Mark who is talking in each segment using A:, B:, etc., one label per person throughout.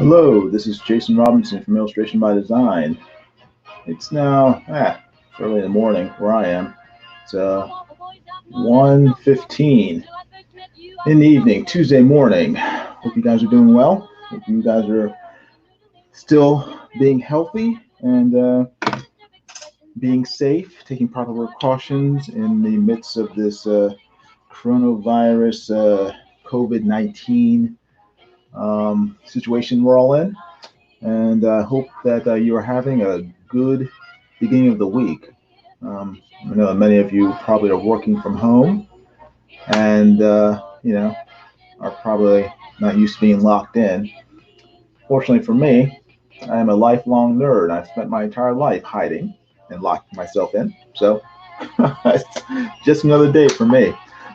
A: Hello, this is Jason Robinson from Illustration by Design. It's now early in the morning where I am. It's 1:15 in the evening, Tuesday morning. Hope you guys are doing well. Hope you guys are still being healthy and being safe, taking proper precautions in the midst of this coronavirus COVID-19 situation we're all in. And I hope that you are having a good beginning of the week. I know many of you probably are working from home and, are probably not used to being locked in. Fortunately for me, I am a lifelong nerd. I've spent my entire life hiding and locking myself in. So it's just another day for me.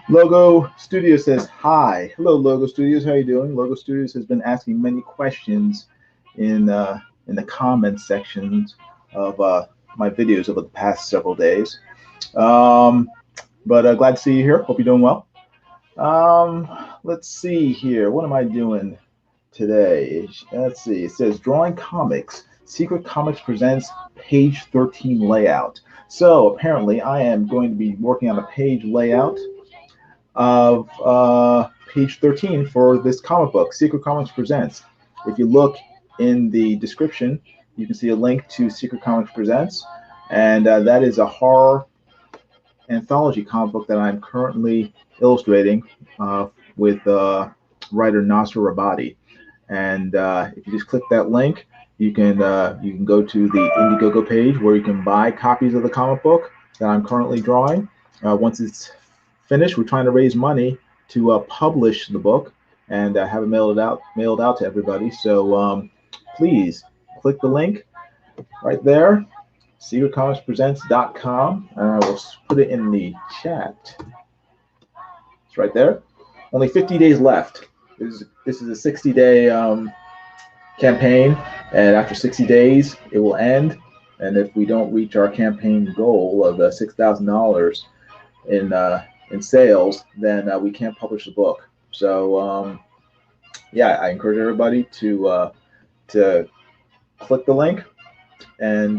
A: Logo Studios says hi. Hello, Logo Studios. How are you doing? Logo Studios has been asking many questions in the comments sections of my videos over the past several days. But glad to see you here. Hope you're doing well. Let's see here. What am I doing today? Let's see. It says Drawing Comics. Secret Comics presents page 13 layout. So apparently I am going to be working on a page layout of page 13 for this comic book, Secret Comics Presents. If you look in the description, you can see a link to Secret Comics Presents, and that is a horror anthology comic book that I'm currently illustrating with writer Nasser Rabadi. And if you just click that link, you can go to the Indiegogo page where you can buy copies of the comic book that I'm currently drawing. Once it's finished, we're trying to raise money to publish the book and have it mailed out to everybody. So please click the link right there, secretcomicspresents.com, and I will put it in the chat. It's right there. Only 50 days left. This is a 60-day campaign, and after 60 days, it will end. And if we don't reach our campaign goal of $6,000 in sales, then we can't publish the book. So I encourage everybody to click the link and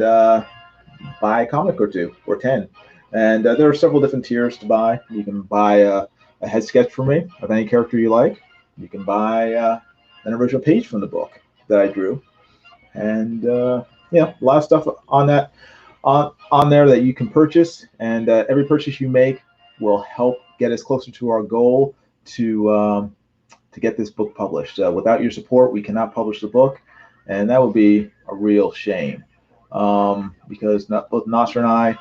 A: buy a comic or two or 10. And there are several different tiers to buy. You can buy a head sketch for me of any character you like. You can buy an original page from the book that I drew, and a lot of stuff on that on there that you can purchase. And every purchase you make will help get us closer to our goal to get this book published. Without your support, we cannot publish the book, and that would be a real shame, because both Nasser and I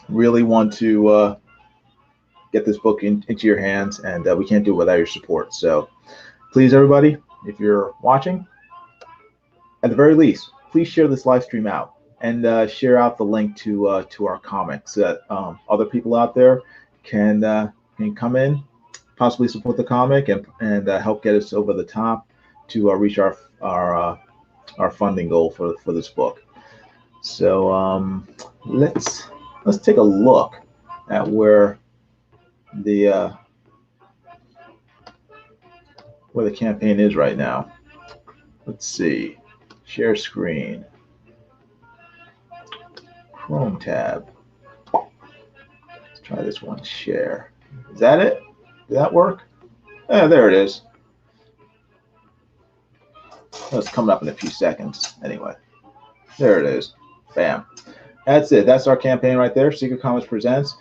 A: really want to get this book into your hands, and we can't do it without your support. So please, everybody, if you're watching, at the very least, please share this live stream out and share out the link to our comics so that other people out there can come in, possibly support the comic, and help get us over the top to reach our funding goal for this book. So let's take a look at where the campaign is right now. Let's see. Share screen. Chrome tab. Let's try this one. Share. Is that it? Did that work? Yeah, there it is. It's coming up in a few seconds. Anyway, there it is. Bam. That's it. That's our campaign right there. Secret Comics Presents.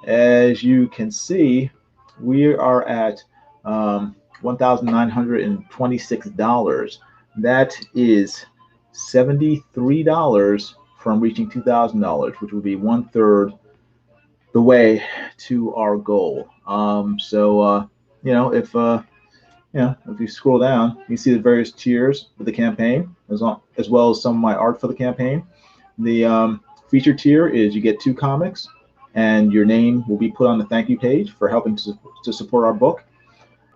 A: As you can see, we are at $1,926. That is $73 from reaching $2,000, which would be 1/3 the way to our goal. If you scroll down, you see the various tiers of the campaign, as well as some of my art for the campaign. The feature tier is you get 2 comics, and your name will be put on the thank you page for helping to support our book.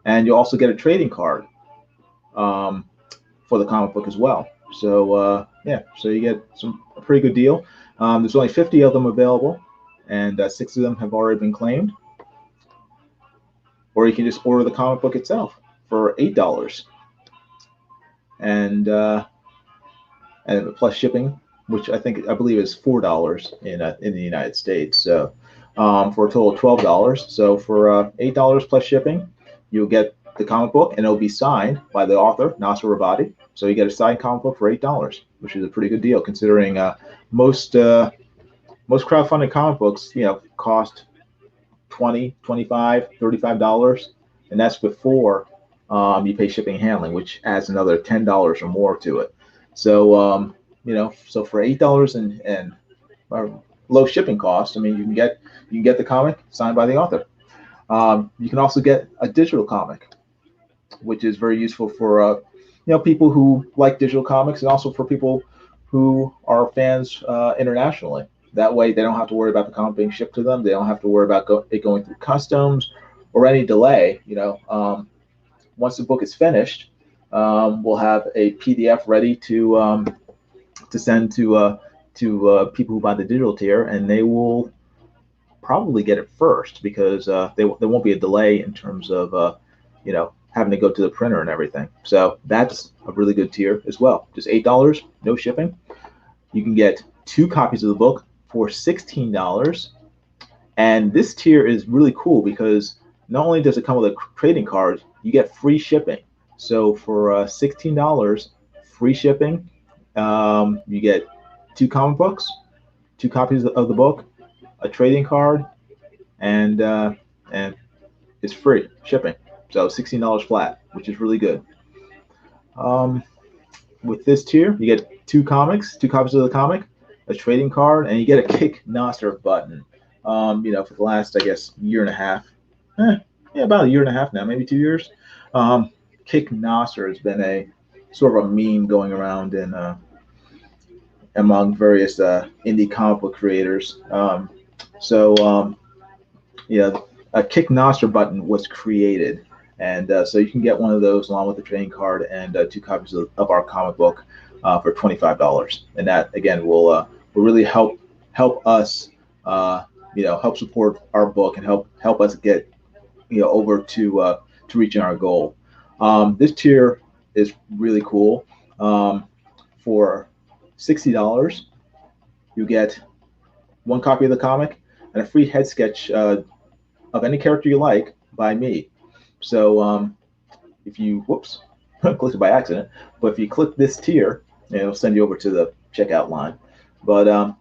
A: And you'll also get a trading card for the comic book as well. So so you get a pretty good deal. There's only 50 of them available, and 6 of them have already been claimed. Or you can just order the comic book itself for $8. and plus shipping, which I believe is $4 in the United States. So for a total of $12. So for $8 plus shipping, you'll get the comic book, and it'll be signed by the author, Nasser Rabadi. So you get a signed comic book for $8, which is a pretty good deal considering most crowdfunded comic books, cost $20, $25, $35, and that's before you pay shipping and handling, which adds another $10 or more to it. So so for $8 and low shipping costs, I mean, you can get the comic signed by the author. You can also get a digital comic, which is very useful for people who like digital comics, and also for people who are fans internationally. That way, they don't have to worry about the comic being shipped to them. They don't have to worry about it going through customs or any delay. Once the book is finished, we'll have a PDF ready to send to people who buy the digital tier, and they will probably get it first because there won't be a delay in terms of having to go to the printer and everything. So that's a really good tier as well. Just $8, no shipping. You can get 2 copies of the book for $16. And this tier is really cool because not only does it come with a trading card, you get free shipping. So for $16, free shipping, you get 2 comic books, 2 copies of the book, a trading card, and it's free shipping. So $16 flat, which is really good. With this tier, you get 2 comics, 2 copies of the comic, a trading card, and you get a Kick Nasser button. For the last, I guess, year and a half, about a year and a half now, maybe 2 years. Kick Nasser has been a sort of a meme going around in among various indie comic book creators. A Kick Nasser button was created, and so you can get one of those along with the trading card and 2 copies of our comic book for $25, and that again will really help us, help support our book and help us get over to reaching our goal. This tier is really cool. For $60, you get 1 copy of the comic and a free head sketch of any character you like by me. So if you clicked it by accident, but if you click this tier, it'll send you over to the checkout line. But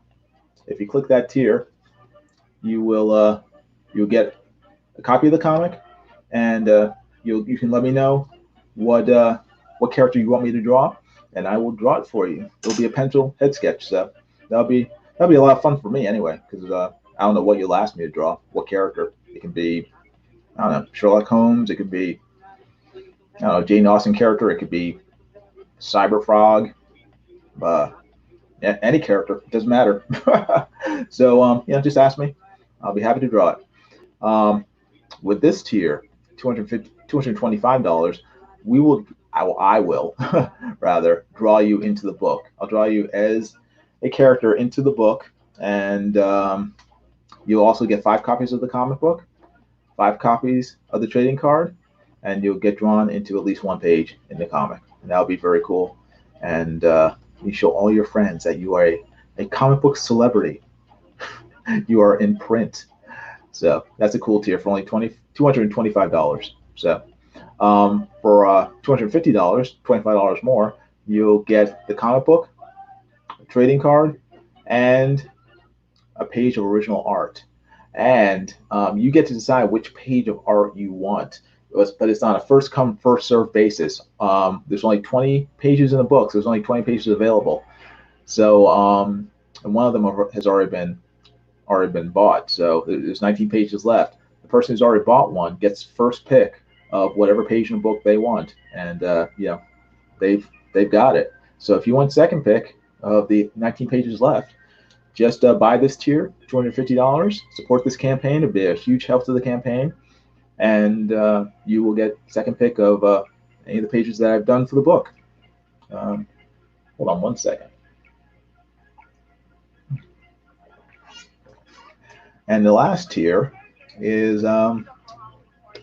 A: if you click that tier, you'll get a copy of the comic, and you can let me know what character you want me to draw, and I will draw it for you. It'll be a pencil head sketch, so that'll be a lot of fun for me anyway, because I don't know what you'll ask me to draw, what character. It can be, I don't know, Sherlock Holmes. It could be, I don't know, Jane Austen character. It could be Cyber Frog. Any character, it doesn't matter. So just ask me. I'll be happy to draw it. With this tier, $225, I will rather draw you into the book. I'll draw you as a character into the book, and you'll also get 5 copies of the comic book, 5 copies of the trading card, and you'll get drawn into at least 1 page in the comic. And that'll be very cool. And you show all your friends that you are a comic book celebrity. You are in print. So that's a cool tier for only $225. So for $250, $25 more, you'll get the comic book, a trading card, and a page of original art. And you get to decide which page of art you want. But it's on a first come, first served basis. There's only 20 pages in the book, so there's only 20 pages available. So and one of them has already been bought. So there's 19 pages left. The person who's already bought one gets first pick of whatever page in the book they want, and they've got it. So if you want second pick of the 19 pages left, just buy this tier, $250. Support this campaign. It'll be a huge help to the campaign, and you will get second pick of any of the pages that I've done for the book. Hold on one second. And the last tier is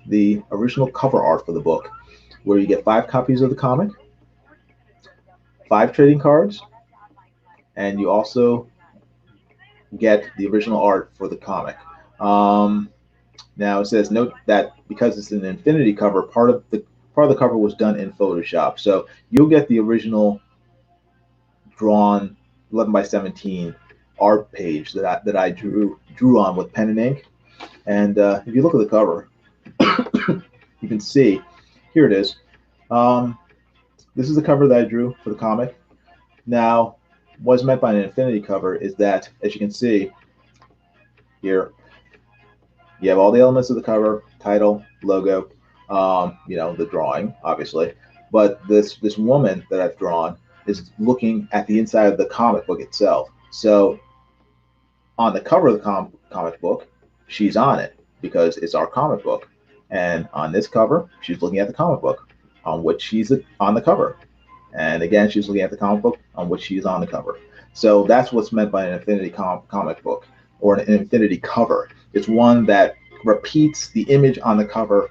A: the original cover art for the book, where you get 5 copies of the comic, 5 trading cards, and you also get the original art for the comic. Now it says note that because it's an Infinity cover, part of the cover was done in Photoshop, so you'll get the original drawn 11 by 17 art page that I drew on with pen and ink. And if you look at the cover, you can see here it is. This is the cover that I drew for the comic. Now, what's meant by an Infinity cover is that, as you can see here, you have all the elements of the cover: title, logo, the drawing, obviously. But this woman that I've drawn is looking at the inside of the comic book itself. So on the cover of the comic book, she's on it because it's our comic book. And on this cover, she's looking at the comic book on which she's on the cover. And again, she's looking at the comic book on which she's on the cover. So that's what's meant by an Infinity comic book, or an Infinity cover. It's one that repeats the image on the cover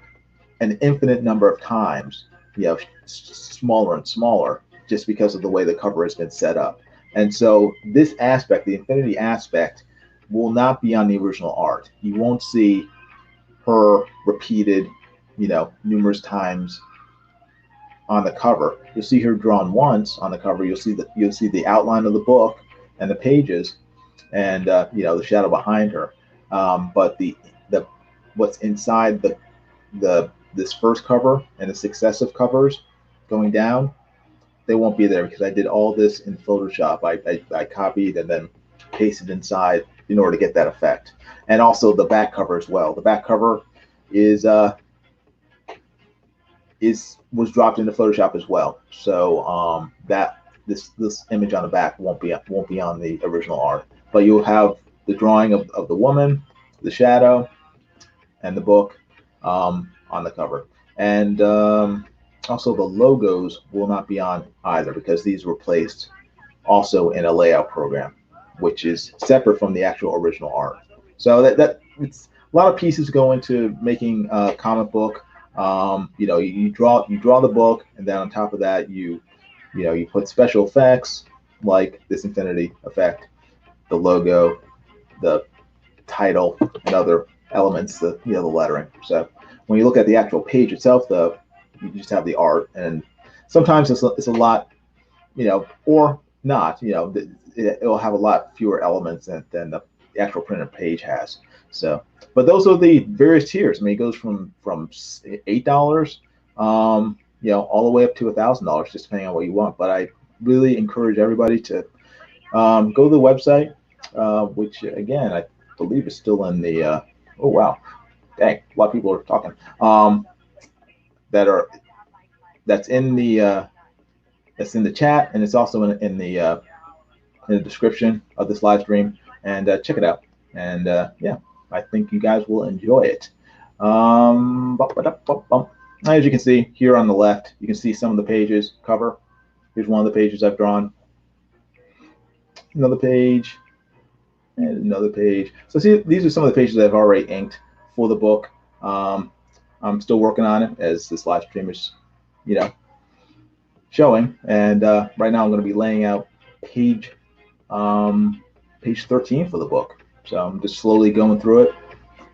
A: an infinite number of times, smaller and smaller, just because of the way the cover has been set up. And so this aspect, the Infinity aspect, will not be on the original art. You won't see her repeated, numerous times on the cover. You'll see her drawn once on the cover. You'll see the outline of the book and the pages, and the shadow behind her. But the what's inside this first cover and the successive covers going down, they won't be there because I did all this in Photoshop. I copied and then pasted inside in order to get that effect. And also the back cover as well. The back cover was dropped into Photoshop as well. So that this image on the back won't be on the original art. But you'll have the drawing of the woman, the shadow, and the book on the cover. And also the logos will not be on either because these were placed also in a layout program, which is separate from the actual original art. So that it's a lot of pieces go into making a comic book. You draw the book, and then on top of that you put special effects like this Infinity effect, the logo, the title, and other elements, the lettering. So when you look at the actual page itself, though, you just have the art, and sometimes it's a lot, or not, it'll have a lot fewer elements than the actual printed page has. So, but those are the various tiers. I mean, it goes from $8, all the way up to $1,000, just depending on what you want. But I really encourage everybody to go to the website, which again I believe is still in the. Oh wow, dang! A lot of people are talking. That's in the chat, and it's also in the description of this live stream. And check it out. And yeah, I think you guys will enjoy it. As you can see here on the left, you can see some of the pages cover. Here's one of the pages I've drawn. Another page, and another page. So see, these are some of the pages I've already inked for the book. I'm still working on it as this live stream is, showing. And right now I'm going to be laying out page 13 for the book. So I'm just slowly going through it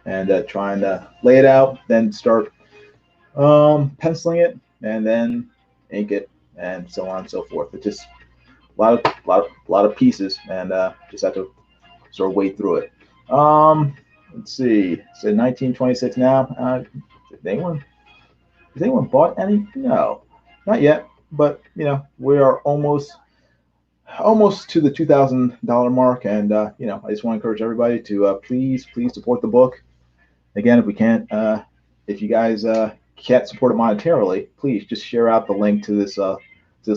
A: and trying to lay it out, then start penciling it, and then ink it, and so on and so forth. It's just a lot of pieces, and just have to sort of wade through it. Let's see. It's 1926 now. Has anyone bought any? No, not yet. But we are almost to the $2,000 mark, and I just want to encourage everybody to please support the book. Again, if you guys can't support it monetarily, please just share out the link to this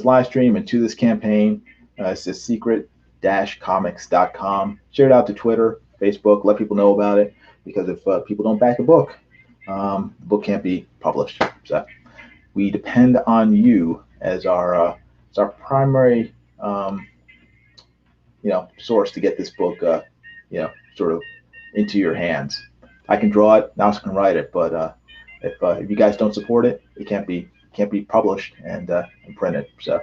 A: live stream and to this campaign. It's just secret-comics.com. Share it out to Twitter, Facebook. Let people know about it, because if people don't back the book can't be published. So we depend on you as our primary source to get this book sort of into your hands. I can draw it, Mouse can write it, but if you guys don't support it, it can't be published and printed. So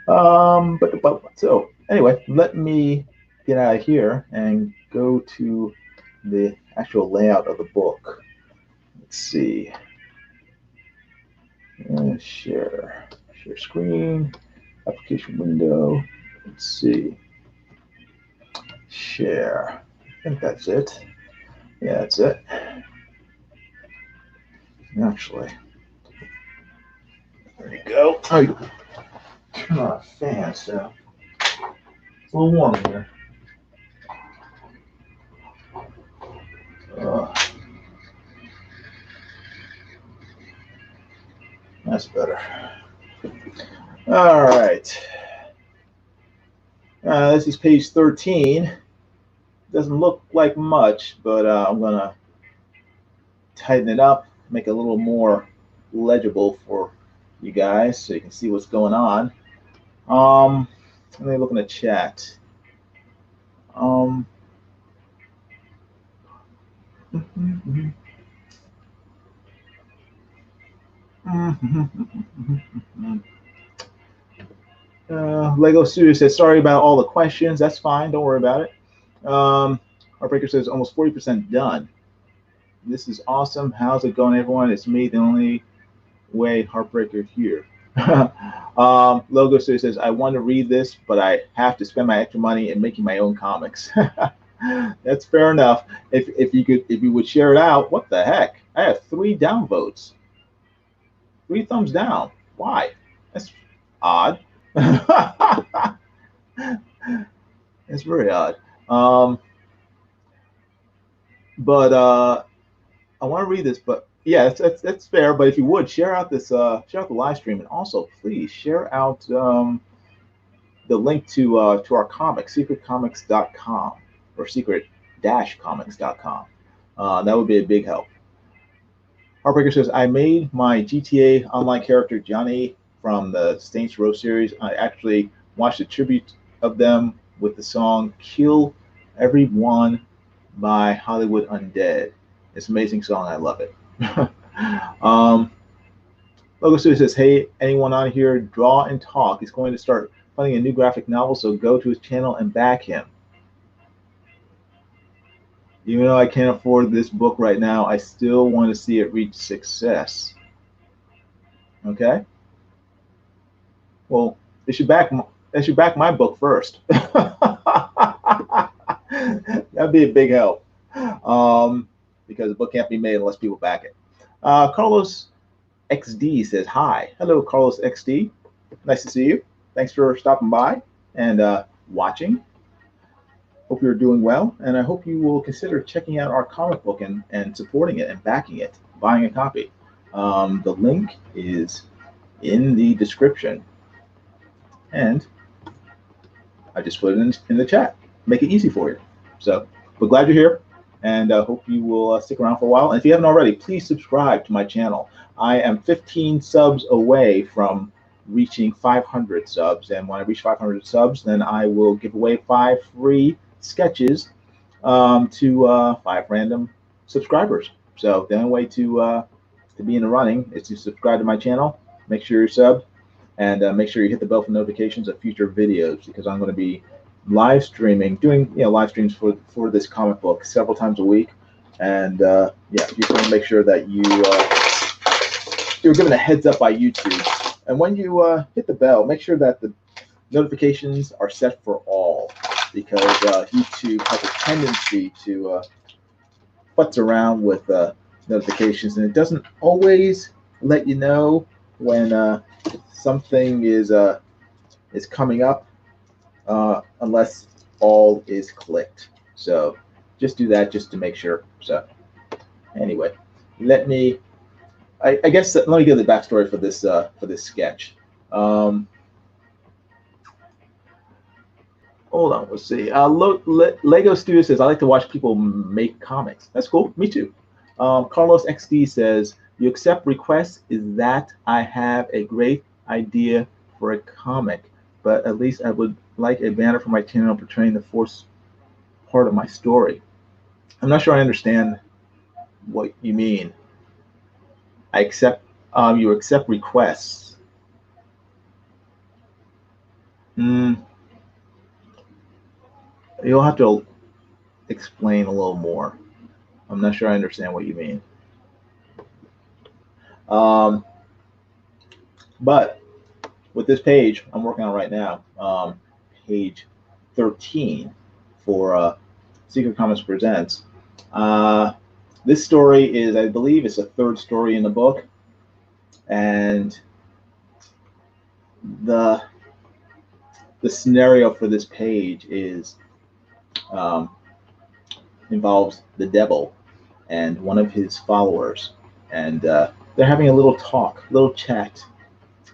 A: But so anyway, let me get out of here and go to the actual layout of the book. Let's see. Share screen, application window. Let's see. Share. I think that's it. Yeah, that's it. Actually, there you go. Oh, you turn on a fan, so it's a little warm in here. That's better. All right. This is page 13. Doesn't look like much, but I'm going to tighten it up, make it a little more legible for you guys so you can see what's going on. Let me look in the chat. Lego Studio says, sorry about all the questions. That's fine. Don't worry about it. Heartbreaker says, almost 40% done. This is awesome. How's it going, everyone? It's me, the only way Heartbreaker here. Logo Studio says, I want to read this, but I have to spend my extra money in making my own comics. That's fair enough. If you would share it out, what the heck? I have 3 downvotes. 3 thumbs down. Why? That's odd. It's very odd. But I want to read this, but yeah, that's fair. But if you would share out this, share out the live stream, and also please share out the link to our comic, secretcomics.com or secret-comics.com. That would be a big help. Heartbreaker says, I made my GTA Online character Johnny from the Saints Row series. I actually watched a tribute of them with the song Kill Everyone by Hollywood Undead. It's an amazing song. I love it. Logo Studio says, hey, anyone on here, Draw and Talk is going to start funding a new graphic novel, so go to his channel and back him. Even though I can't afford this book right now, I still want to see it reach success. Okay? Well, they should back my book first. That'd be a big help. Because the book can't be made unless people back it. Carlos XD says, hi. Hello, Carlos XD. Nice to see you. Thanks for stopping by and watching. Hope you're doing well, and I hope you will consider checking out our comic book and supporting it and backing it, buying a copy. The link is in the description, and I just put it in the chat. Make it easy for you. So, we're glad you're here, and hope you will stick around for a while. And if you haven't already, please subscribe to my channel. I am 15 subs away from reaching 500 subs, and when I reach 500 subs, then I will give away 5 free sketches to 5 random subscribers. So the only way to be in the running is to subscribe to my channel, make sure you're subbed, and make sure you hit the bell for notifications of future videos, because I'm going to be live streaming, doing live streams for this comic book several times a week. And yeah, you just want to make sure that you're given a heads up by YouTube. And when you hit the bell, make sure that the notifications are set for all, because YouTube has a tendency to futz around with notifications, and it doesn't always let you know when something is coming up unless all is clicked. So just do that just to make sure. So anyway, let me give the backstory for this sketch. Hold on, let's see. Lego Studio says, I like to watch people make comics. That's cool. Me too. Carlos XD says, you accept requests? Is that I have a great idea for a comic, but at least I would like a banner for my channel portraying the Force part of my story. I'm not sure I understand what you mean. You accept requests. You'll have to explain a little more. I'm not sure I understand what you mean. But with this page I'm working on right now, page 13 for Secret Comics Presents. This story is, I believe, it's the third story in the book, and the scenario for this page is involves the devil and one of his followers, and they're having a little talk, little chat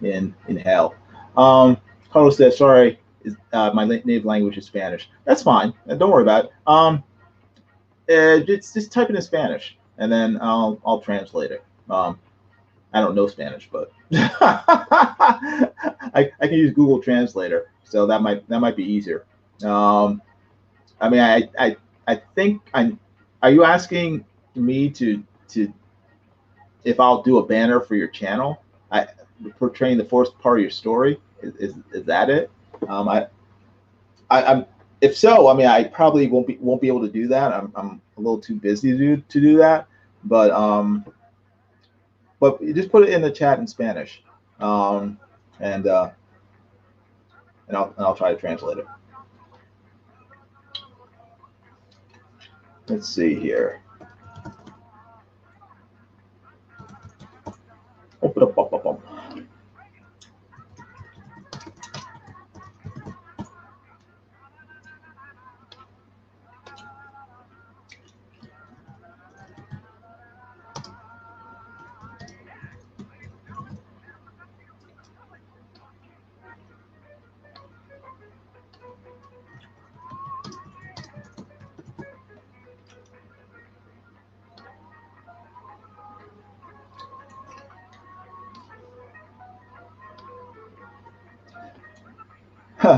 A: in hell. Carlos says, "Sorry, my native language is Spanish." That's fine. Don't worry about it. Just type it in Spanish, and then I'll translate it. I don't know Spanish, but I can use Google Translator, so that might be easier. I mean, I think I'm. Are you asking me to if I'll do a banner for your channel? Portraying the first part of your story. Is that it? I'm. If so, I mean, I probably won't be able to do that. I'm a little too busy to do that. But just put it in the chat in Spanish, and I'll try to translate it. Let's see here. Open up.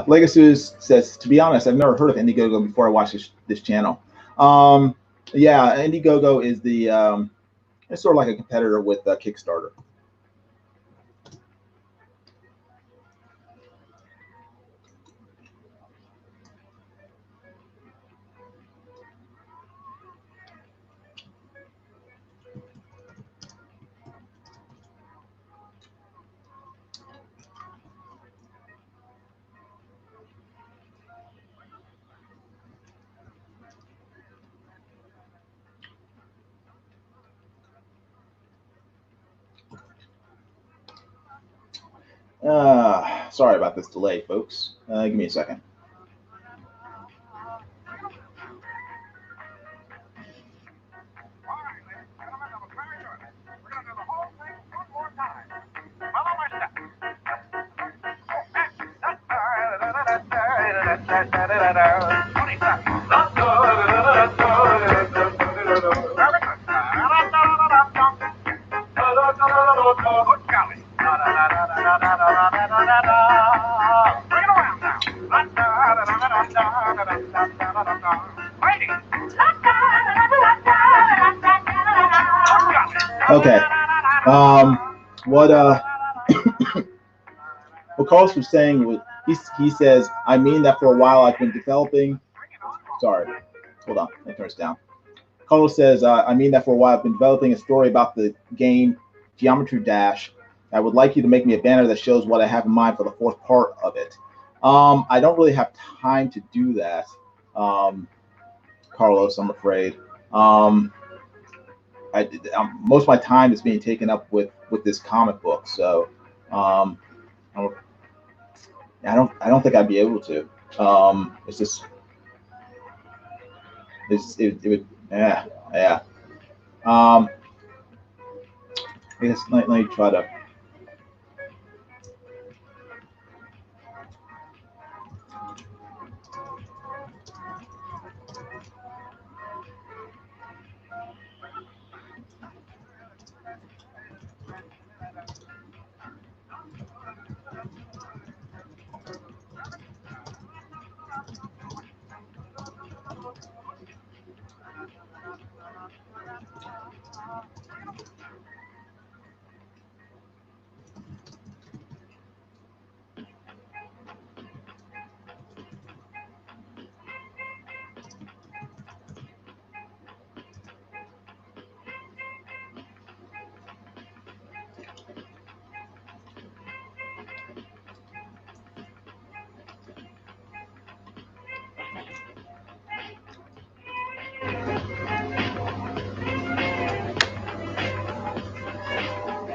A: Legacy says, to be honest, I've never heard of Indiegogo before I watched this channel. Yeah, Indiegogo is the it's sort of like a competitor with Kickstarter. Sorry about this delay, folks. Give me a second. Okay. What what Carlos was saying was he says, I mean that for a while I've been developing. Sorry, hold on, let me turn this down. Carlos says, I mean that for a while I've been developing a story about the game Geometry Dash. I would like you to make me a banner that shows what I have in mind for the fourth part of it. I don't really have time to do that, Carlos, I'm afraid. Most of my time is being taken up with this comic book, so I don't think I'd be able to. It's just it would yeah. I guess let me try to.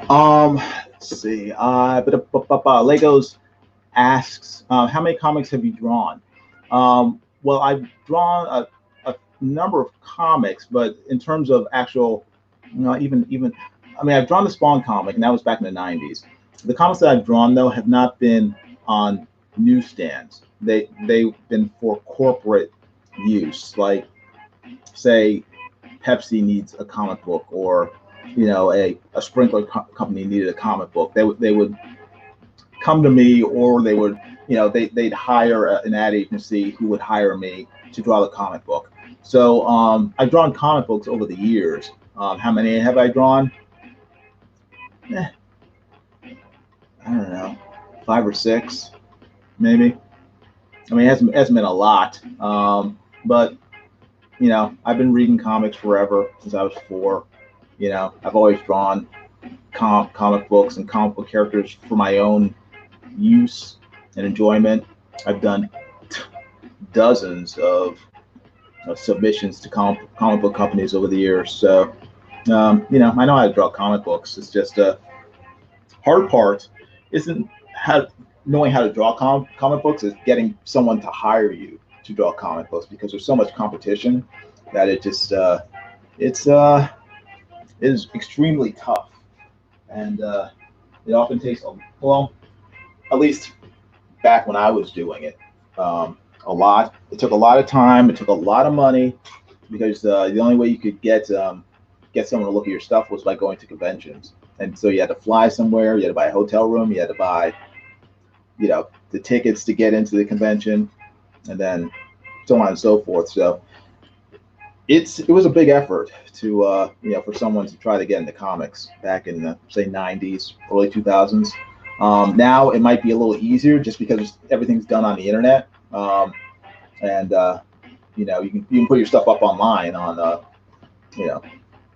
A: Let's see. Legos asks, how many comics have you drawn? Well, I've drawn a number of comics, but in terms of actual, even, I mean, I've drawn the Spawn comic, and that was back in the '90s. The comics that I've drawn though have not been on newsstands. They've been for corporate use, like say Pepsi needs a comic book, or a sprinkler company needed a comic book. They would come to me, or they would they'd hire an ad agency who would hire me to draw the comic book. So I've drawn comic books over the years. How many have I drawn? I don't know, 5 or 6 maybe. I mean, it hasn't been a lot, but I've been reading comics forever, since I was 4. I've always drawn comic books and comic book characters for my own use and enjoyment. I've done dozens of submissions to comic book companies over the years. So, I know how to draw comic books. It's just hard part isn't knowing how to draw comic books, is getting someone to hire you to draw comic books, because there's so much competition that it just it is extremely tough, and it often takes at least back when I was doing it, a lot. It took a lot of time. It took a lot of money, because the only way you could get someone to look at your stuff was by going to conventions. And so you had to fly somewhere. You had to buy a hotel room. You had to buy, the tickets to get into the convention, and then so on and so forth. So it was a big effort to for someone to try to get into comics back in the say '90s, early 2000s. Now it might be a little easier, just because everything's done on the internet, and you can put your stuff up online on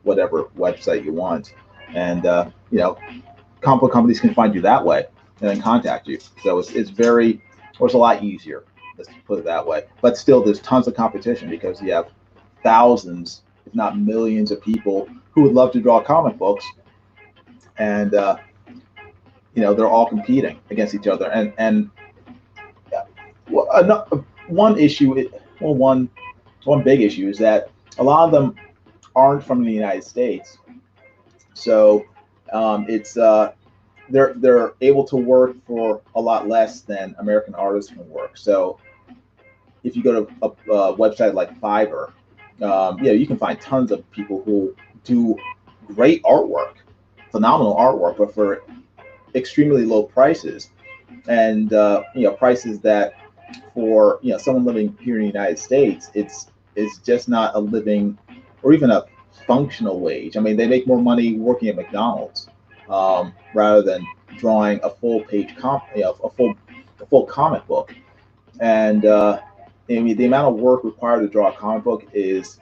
A: whatever website you want, and comic book companies can find you that way and then contact you. So it's a lot easier. Let's put it that way. But still, there's tons of competition, because you have thousands, if not millions, of people who would love to draw comic books, and they're all competing against each other. And one big issue is that a lot of them aren't from the United States, so they're able to work for a lot less than American artists can work. So if you go to a website like Fiverr, you can find tons of people who do great artwork, phenomenal artwork, but for extremely low prices, and prices that for someone living here in the United States, it's just not a living or even a functional wage. I mean, they make more money working at McDonald's, rather than drawing a full page a full comic book. And I mean, the amount of work required to draw a comic book is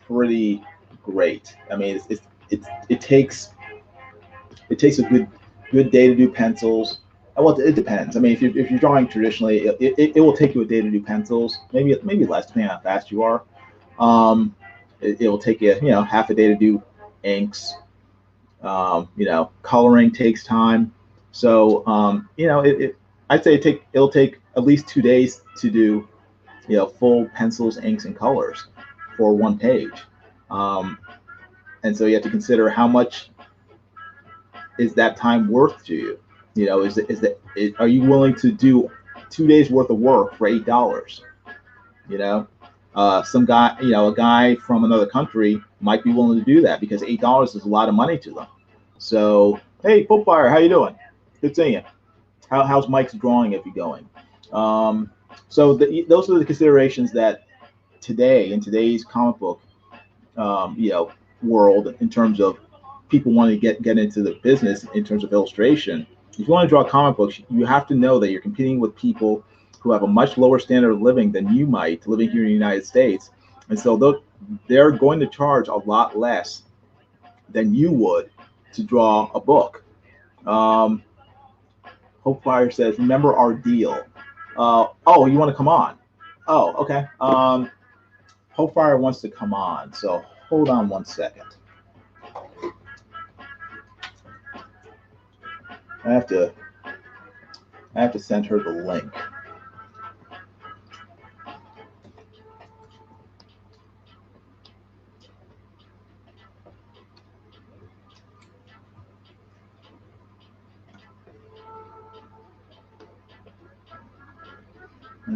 A: pretty great. I mean, it takes a good day to do pencils. Well, it depends. I mean, if you're drawing traditionally, it will take you a day to do pencils, maybe less, depending on how fast you are. It will take you half a day to do inks. Coloring takes time. So I'd say it'll take at least 2 days to do full pencils, inks, and colors for one page. And so you have to consider, how much is that time worth to you? Are you willing to do 2 days worth of work for $8? Some guy, a guy from another country might be willing to do that, because $8 is a lot of money to them. So, hey, Footfire, how you doing? Good seeing you. How's Mike's drawing if you're going? So those are the considerations that in today's comic book, world, in terms of people wanting to get into the business in terms of illustration. If you want to draw comic books, you have to know that you're competing with people who have a much lower standard of living than you might, living here in the United States. And so they're going to charge a lot less than you would to draw a book. Hopefire says, remember our deal. Oh, you want to come on? Oh, okay. Hopefire wants to come on, so hold on one second. I have to send her the link.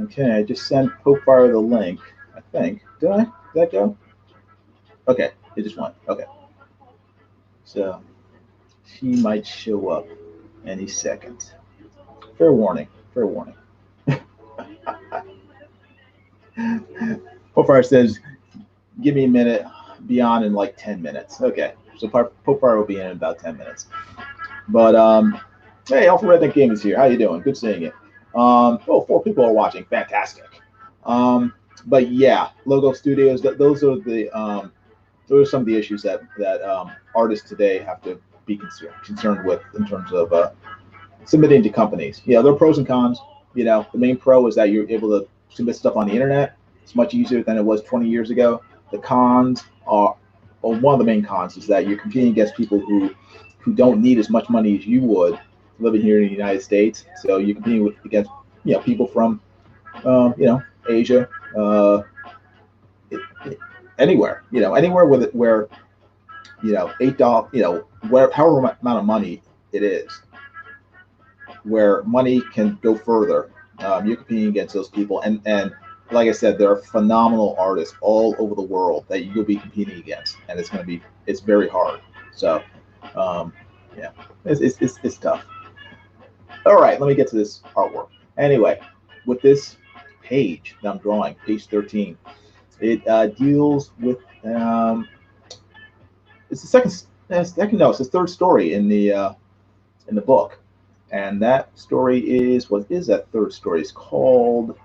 A: Okay, I just sent Popefire the link, I think. Did I? Did that go? Okay, it just went. Okay. So she might show up any second. Fair warning. Fair warning. Popefire says, give me a minute, be on in like 10 minutes. Okay, so Popefire will be in about 10 minutes. But hey, Alpha Redneck Game is here. How you doing? Good seeing you. Oh, 4 people are watching. Fantastic. But yeah, Logo Studios. Those are some of the issues that artists today have to be concerned with in terms of submitting to companies. Yeah, there are pros and cons. You know, the main pro is that you're able to submit stuff on the internet. It's much easier than it was 20 years ago. The cons are, or one of the main cons is that you're competing against people who don't need as much money as you would living here in the United States. So you're competing against people from Asia, anywhere anywhere with it where $8, where however amount of money it is, where money can go further. You're competing against those people, and like I said, there are phenomenal artists all over the world that you'll be competing against, and it's very hard. So yeah, it's tough. All right, let me get to this artwork. Anyway, with this page that I'm drawing, page 13, it deals with it's the it's the third story in the book, and that story is, what is that third story? It's called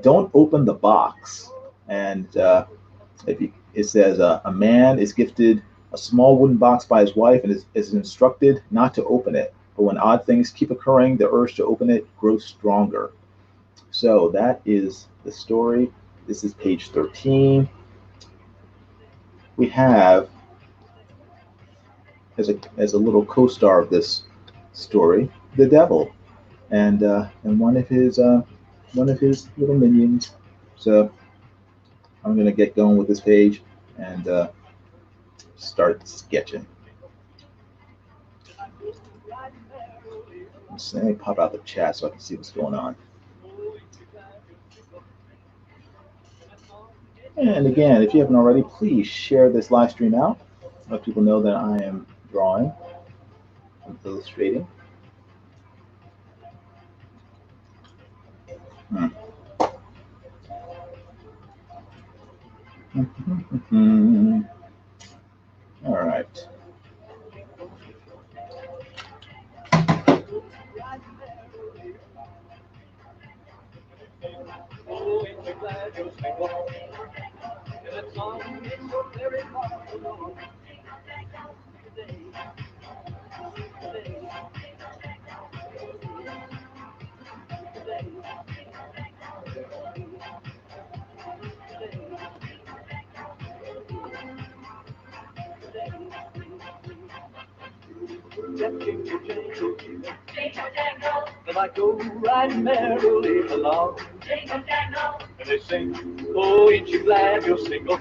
A: "Don't Open the Box," and it says a man is gifted a small wooden box by his wife and is instructed not to open it. But when odd things keep occurring, the urge to open it grows stronger. So that is the story. This is page 13. We have as a little co-star of this story, the devil, and one of his little minions. So I'm gonna get going with this page and start sketching. Let me pop out the chat so I can see what's going on. And again, if you haven't already, please share this live stream out. Let people know that I am drawing and illustrating. All right.
B: And I go right merrily along. And they sing, oh, ain't you glad you're single?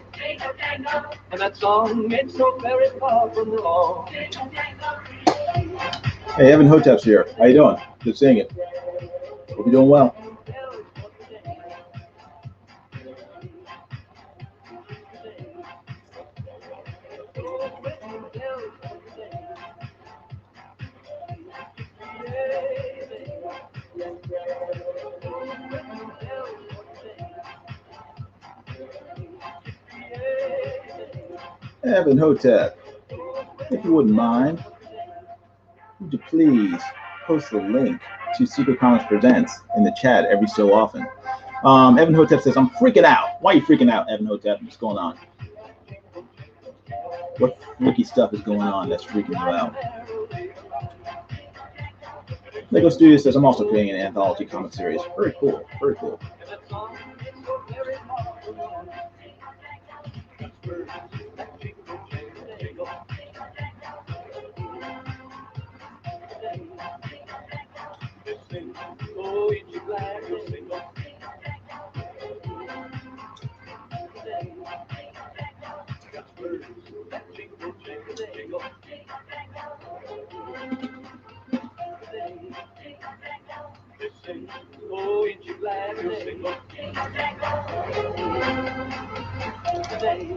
B: And that song ain't so very far from wrong.
A: Hey, Evan Hotep's here. How you doing? Good seeing you. Hope you're doing well. Evan Hotep, if you wouldn't mind, would you please post the link to Secret Comics Presents in the chat every so often? Evan Hotep says, I'm freaking out. Why are you freaking out, Evan Hotep? What's going on? What freaky stuff is going on that's freaking you out? Lego Studio says, I'm also creating an anthology comic series. Very cool. Very cool.
B: day.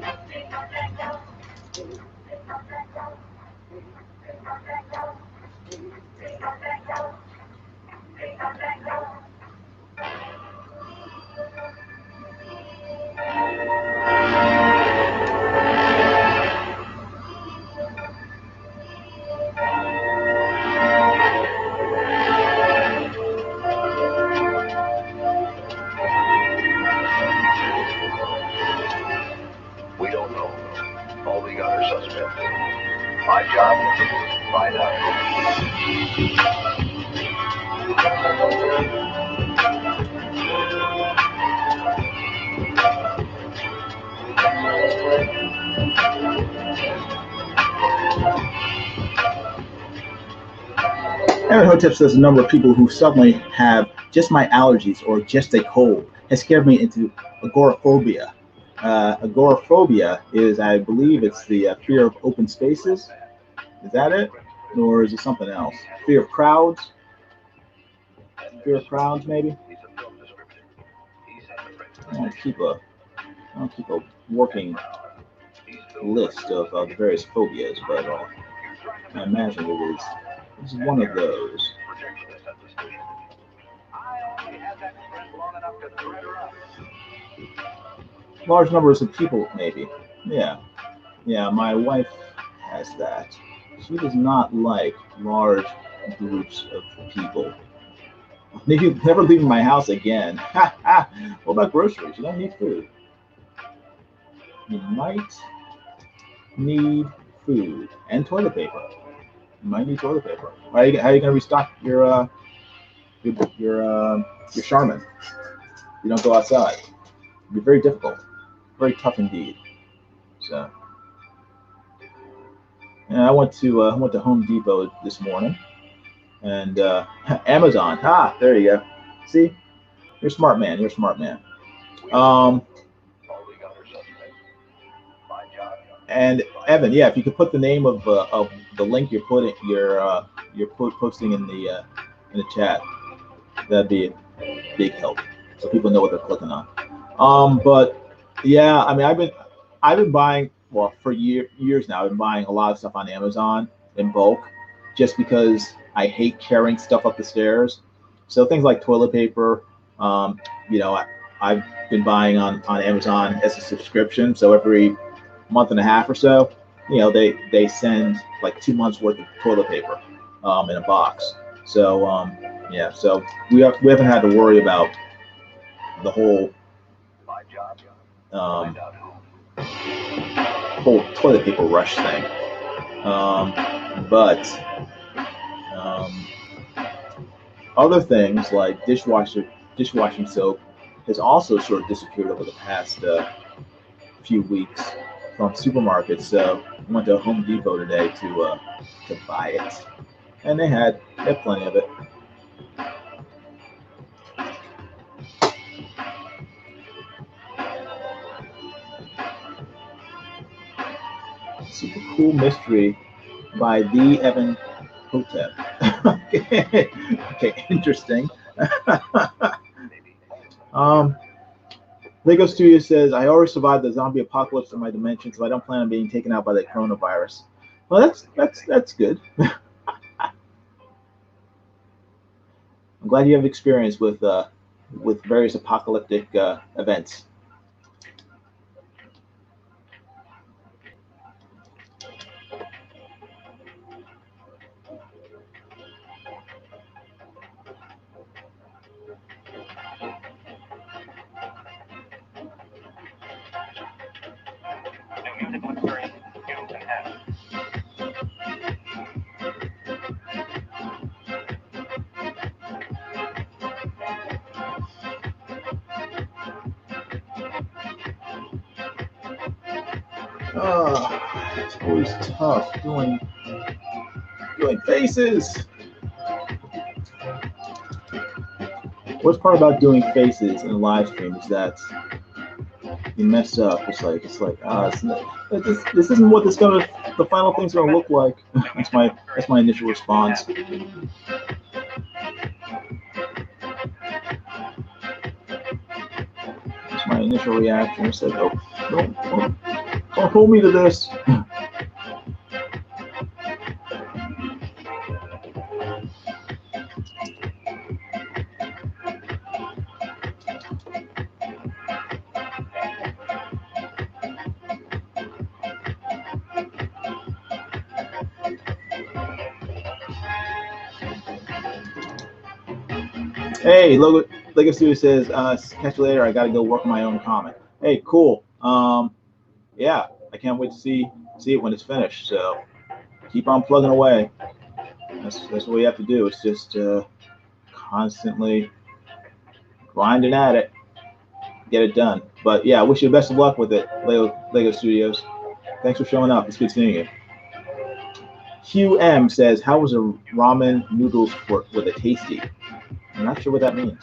C: We don't know. All we got are suspects. My job, find out.
A: Aaron Hotep says a number of people who suddenly have just my allergies or just a cold has scared me into agoraphobia. Agoraphobia is, I believe, it's the fear of open spaces. Is that it? Or is it something else? Fear of crowds? Fear of crowds, maybe? I'll keep a working list of the various phobias, but I imagine it's one of those. Large numbers of people, maybe. Yeah. Yeah, my wife has that. She does not like large groups of people. Maybe never leaving my house again. What about groceries? You don't need food. You might need food and toilet paper. You might need toilet paper. How are you going to restock your Charmin? You don't go outside. It'd be very difficult, very tough indeed. So, and I went to Home Depot this morning, and Amazon. There you go. See, you're a smart man. You're a smart man. And Evan, yeah, if you could put the name of the link you're posting in the chat, that'd be a big help, so people know what they're clicking on. But yeah, I mean, I've been buying, well, for years now. I've been buying a lot of stuff on Amazon in bulk, just because I hate carrying stuff up the stairs. So things like toilet paper, I've been buying on Amazon as a subscription. So every month and a half or so, they send like 2 months worth of toilet paper in a box. So yeah, so we haven't had to worry about the whole toilet paper rush thing. But other things like dishwashing soap has also sort of disappeared over the past few weeks from supermarkets. So I went to Home Depot today to buy it, and they had plenty of it. Super cool mystery by the Evan Hotep. Okay, interesting. Lego Studio says, I already survived the zombie apocalypse in my dimension, so I don't plan on being taken out by the coronavirus. Well, that's good. I'm glad you have experience with various apocalyptic events. It's always tough doing faces. Worst part about doing faces in a live stream is that you mess up. It's like this isn't what the final thing's gonna look like. That's my initial response. My initial reaction said, "Oh, don't hold me to this." Hey, Lego Studio says, catch you later. I got to go work on my own comic. Hey, cool. Yeah, I can't wait to see it when it's finished. So keep on plugging away. That's what we have to do. It's just constantly grinding at it, get it done. But yeah, I wish you the best of luck with it, Lego Studios. Thanks for showing up. It's good seeing you. Hugh M says, how was a ramen noodles with a tasty? I'm not sure what that means.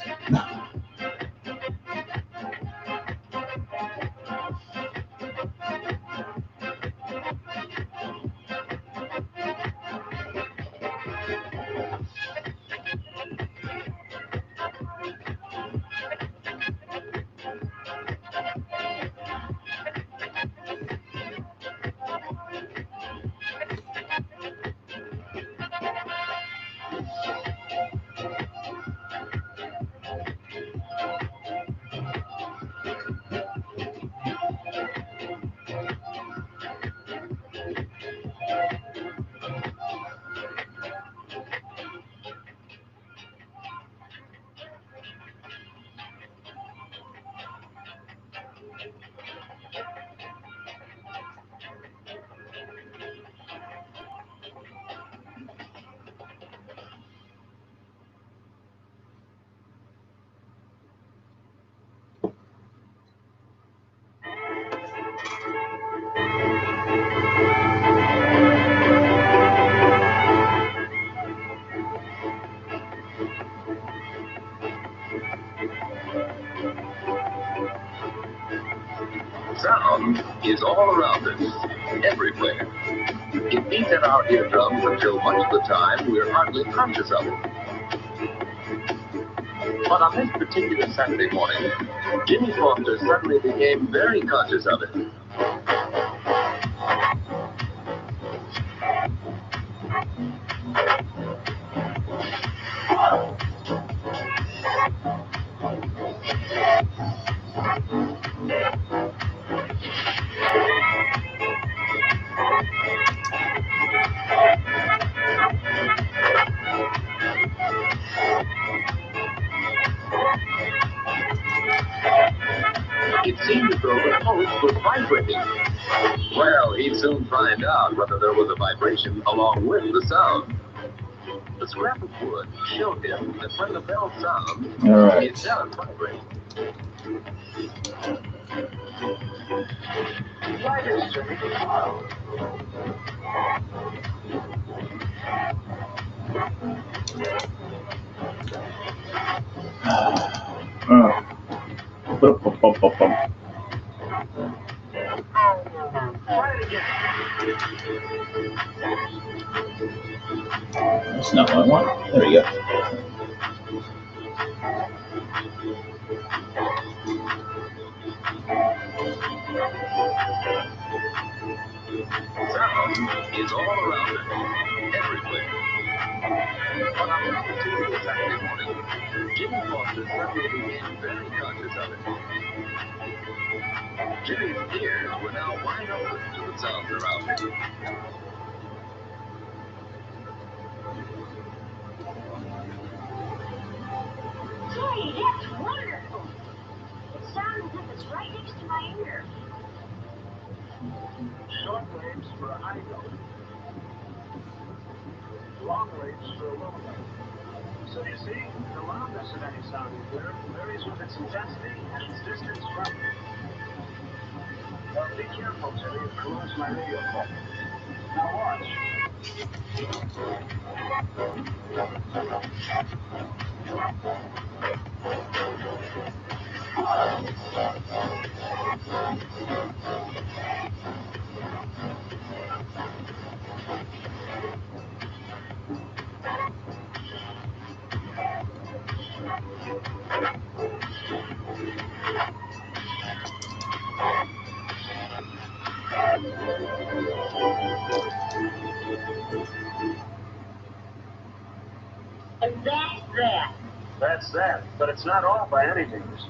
C: Sound is all around us, everywhere. It beats at our eardrums until much of the time we're hardly conscious of it. But on this particular Saturday morning, Jimmy Foster suddenly became very conscious of it. It seemed as though the post was vibrating. Well, he'd soon find out whether there was a vibration along with the sound. The scrap of wood showed him that when the bell sounds, it does vibrate. Right is Jimmy.
A: That's not what I want. There we go.
C: Sound is all around us, everywhere. But on this particular Saturday morning, Jimmy Foster suddenly became very conscious of it. Jimmy's ears were now wide open to the sounds around him.
D: Hey, that's wonderful. It sounds as if it's right next to my ear.
B: Short waves for a high note. Long waves for a low note. So you see, the loudness of any sound you hear varies with its intensity and its distance from you. Now be careful, Jimmy, if I lose my radio phone. Now watch.
D: And that's that.
B: That's that, but it's not all by any means.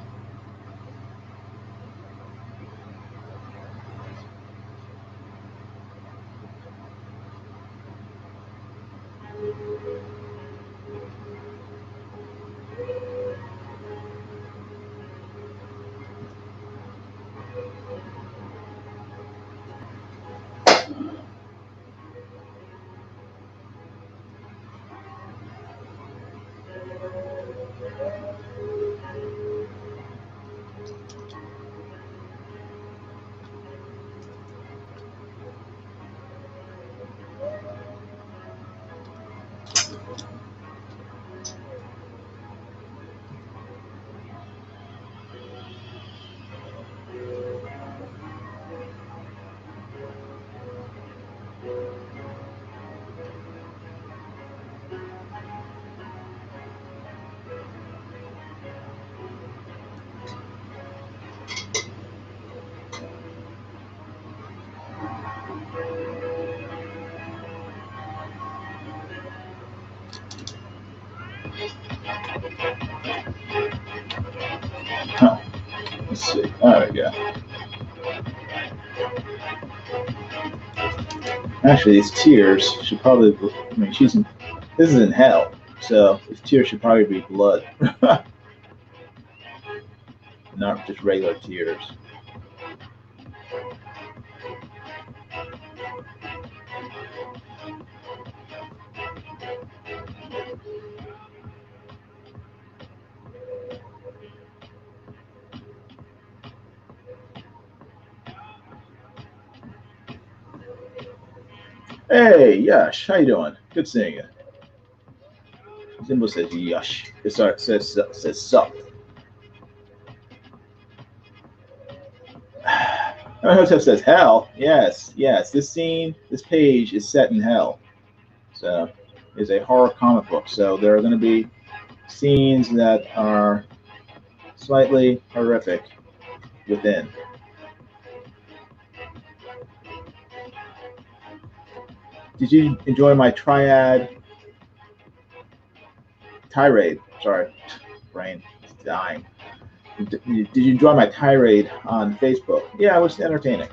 A: Huh. Let's see. There we go. Actually, these tears should probably. I mean, she's in. This is in hell, so these tears should probably be blood, not just regular tears. Hey, Yash, how you doing? Good seeing you. Zimbo says Yash. Sorry, says sup. Hotep says hell. Yes, yes. This scene, this page is set in hell. So, it's a horror comic book. So there are going to be scenes that are slightly horrific within. Did you enjoy my tirade? Sorry, brain is dying. Did you enjoy my tirade on Facebook? Yeah, it was entertaining.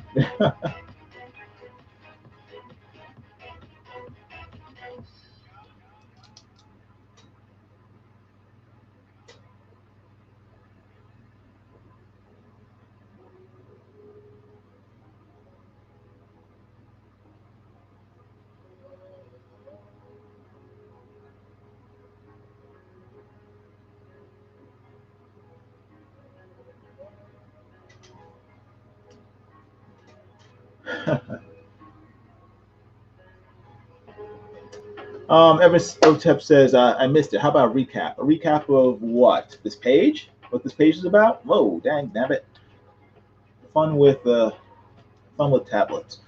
A: Evan Otep says, I missed it. How about a recap? A recap of what? This page? What this page is about? Whoa, dang, damn it. Fun with tablets.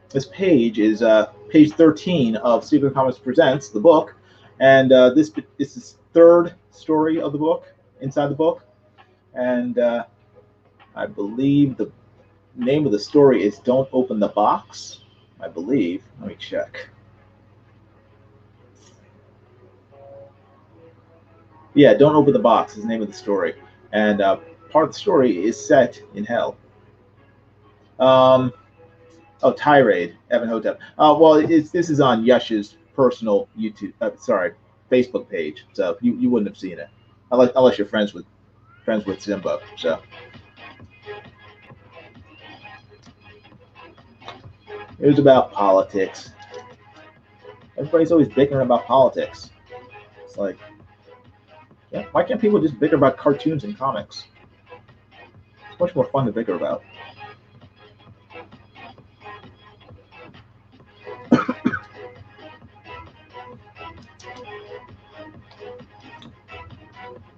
A: This page is page 13 of Secret Comics Presents, the book. And this is the third story of the book, inside the book. And I believe the name of the story is Don't Open the Box. I believe. Let me check. Yeah, Don't Open the Box is the name of the story. And part of the story is set in hell. Oh, tirade, Evan Hotep. Well, this is on Yash's personal Facebook page, so you wouldn't have seen it unless you're friends with Zimbo. So it was about politics. Everybody's always bickering about politics. It's like, yeah, why can't people just bicker about cartoons and comics? It's much more fun to bicker about.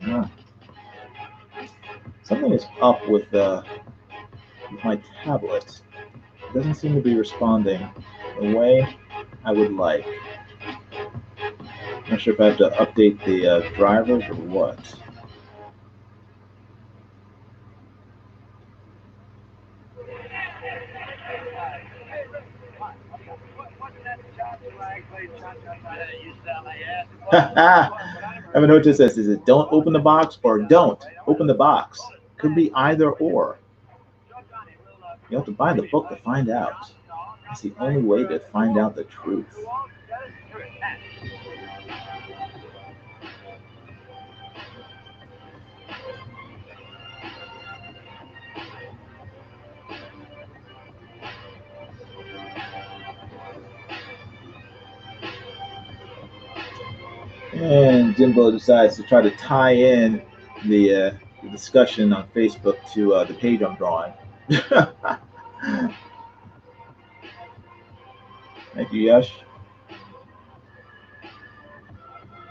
A: Yeah. Something is up with my tablet. It doesn't seem to be responding the way I would like. Not sure if I have to update the drivers or what. Evan Hoja says, is it don't open the box or don't open the box? Could be either or. You have to buy the book to find out. It's the only way to find out the truth. And Jimbo decides to try to tie in the discussion on Facebook to the page I'm drawing. Thank you, Yash.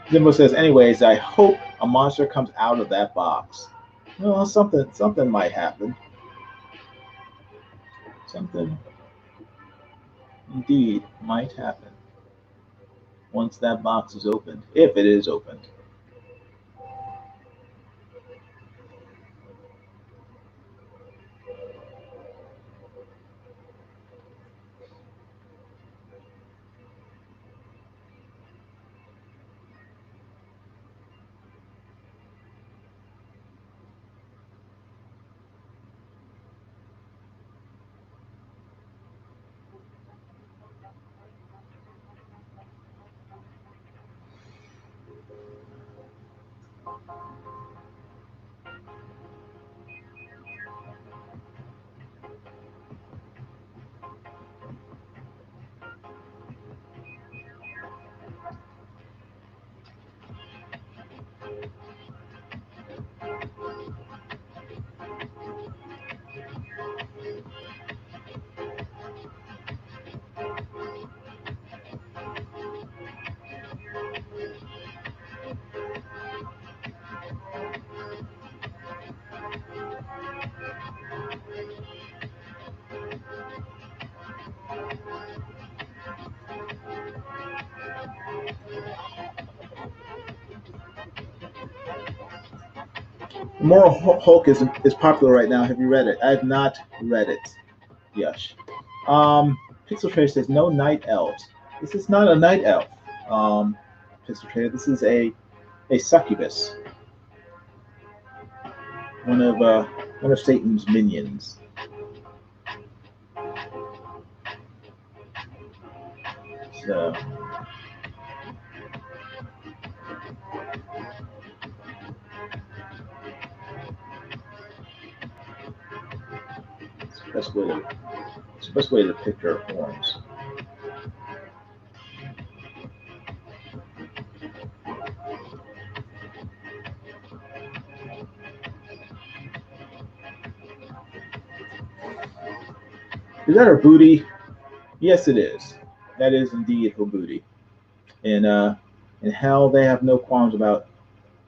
A: Jimbo says, anyways, I hope a monster comes out of that box. Well, something might happen. Something indeed might happen once that box is opened, if it is opened. Moral Hulk is popular right now. Have you read it? I have not read it. Yes. Pixel Trader says no night elves. This is not a night elf. Pixel Trader. This is a succubus. One of Satan's minions. So. It's the best way to picture horns. Is that her booty? Yes, it is. That is indeed her booty. In hell, they have no qualms about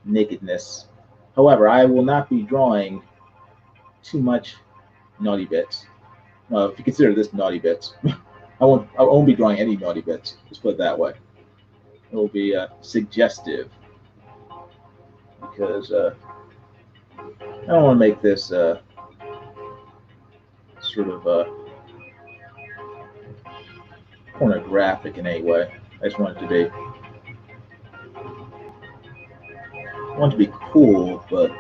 A: nakedness. However, I will not be drawing too much naughty bits. If you consider this naughty bits, I won't be drawing any naughty bits. Just put it that way. It will be suggestive because I don't want to make this sort of pornographic in any way. I just want it to be. I want it to be cool, but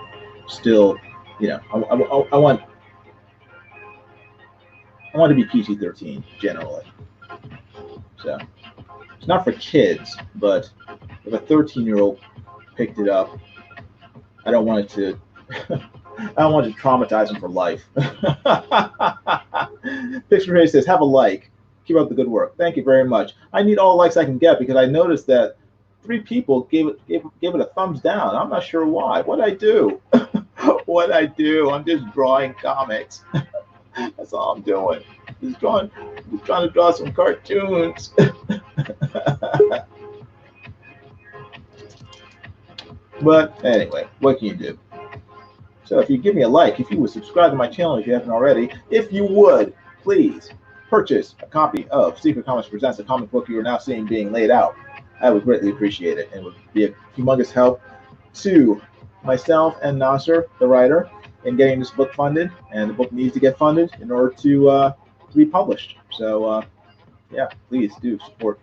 A: still, you know, I want to be p.13 generally. So it's not for kids, but if a 13-year-old picked it up, I don't want it to. I don't want to traumatize them for life. Picture Ray says, "Have a like. Keep up the good work. Thank you very much. I need all the likes I can get because I noticed that 3 people gave it a thumbs down. I'm not sure why. What'd I do? What'd I do? I'm just drawing comics. That's all I'm doing. Just trying to draw some cartoons." But anyway, what can you do? So if you give me a like, if you would subscribe to my channel if you haven't already, if you would, please purchase a copy of Secret Comics Presents, a comic book you are now seeing being laid out. I would greatly appreciate it, and it would be a humongous help to myself and Nasser, the writer, in getting this book funded, and the book needs to get funded in order to be published. So yeah, please do support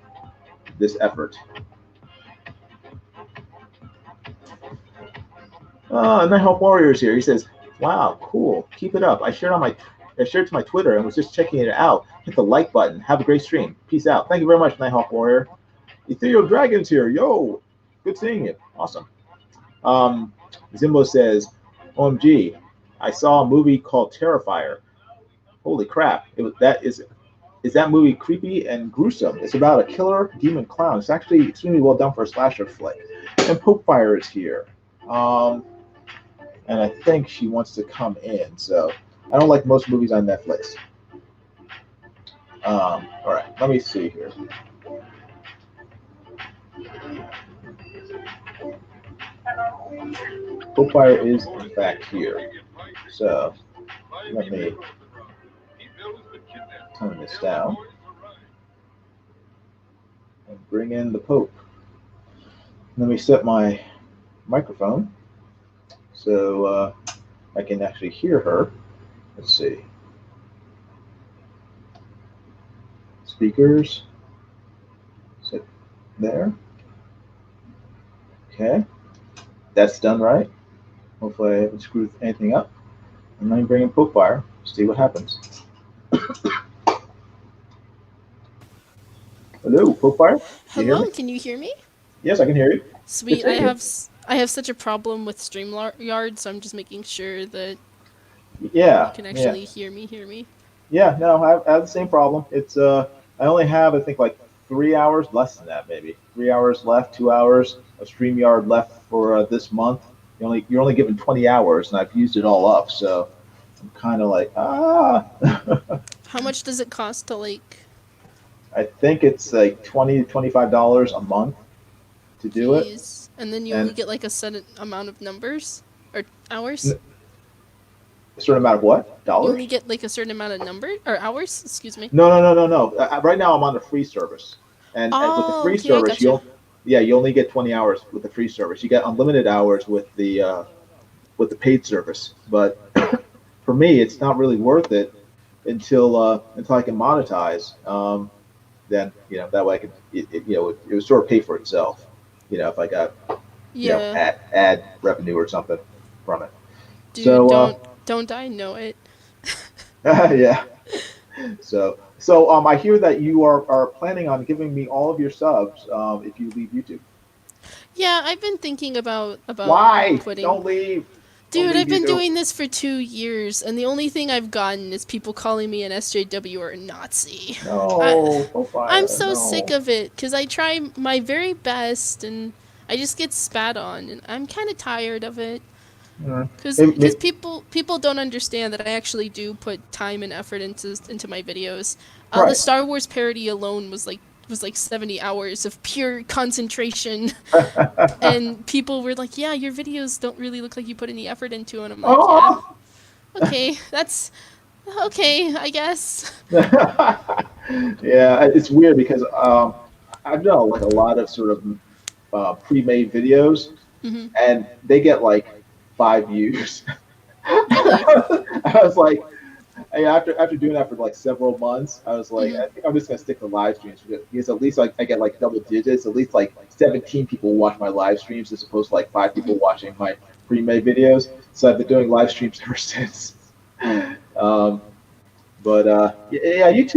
A: this effort. Nighthawk Warriors here. He says, "Wow, cool. Keep it up. I shared to my Twitter and was just checking it out. Hit the like button. Have a great stream. Peace out." Thank you very much, Nighthawk Warrior. Ethereal Dragons here. Yo, good seeing you. Awesome. Zimbo says, "OMG, I saw a movie called Terrifier. Holy crap! Is that movie creepy and gruesome? It's about a killer demon clown. It's actually extremely well done for a slasher flick." And Popefire is here. And I think she wants to come in. So I don't like most movies on Netflix. All right, let me see here. Popefire is in fact here. So let me turn this down and bring in the Pope. Let me set my microphone so I can actually hear her. Let's see. Speakers. Sit there. Okay. That's done right. Hopefully I haven't screwed anything up. And let me bring in Popefire, see what happens. Hello, Popefire.
E: Hello, can you hear me?
A: Yes, I can hear you.
E: Sweet. I have such a problem with StreamYard, so I'm just making sure that you can actually hear me.
A: Yeah, no, I have the same problem. It's I only have I think like 3 hours, less than that maybe. 3 hours left, 2 hours of StreamYard left for this month. You're only given 20 hours, and I've used it all up. So I'm kind of like
E: How much does it cost to like?
A: I think it's like $20 to $25 a month to do it.
E: And then you only get like a set amount of numbers or hours.
A: A certain amount of what? Dollars?
E: You only get like a certain amount of number or hours. Excuse me.
A: No. Right now I'm on the free service, and with the free service, you only get 20 hours with the free service. You get unlimited hours with the paid service. But for me, it's not really worth it until I can monetize. Then that way I can it would sort of pay for itself. If I got ad revenue or something from it.
E: Dude, so don't I know it?
A: Yeah. So I hear that you are planning on giving me all of your subs if you leave YouTube.
E: Yeah, I've been thinking about
A: Why?
E: Quitting.
A: Don't leave.
E: Dude, I've been doing this for 2 years, and the only thing I've gotten is people calling me an SJW or a Nazi.
A: No,
E: I'm so sick of it, because I try my very best, and I just get spat on, and I'm kind of tired of it. Because people don't understand that I actually do put time and effort into my videos. The Star Wars parody alone was like 70 hours of pure concentration. And people were like, yeah, your videos don't really look like you put any effort into it. And I'm like, yeah, okay, that's okay, I guess.
A: Yeah, it's weird because I've done like a lot of sort of pre-made videos, and they get like 5 views. I was like, after doing that for like several months, I was like, I think I'm just gonna stick to live streams because at least like I get like double digits. At least like 17 people watch my live streams as opposed to like 5 people watching my pre-made videos. So I've been doing live streams ever since. YouTube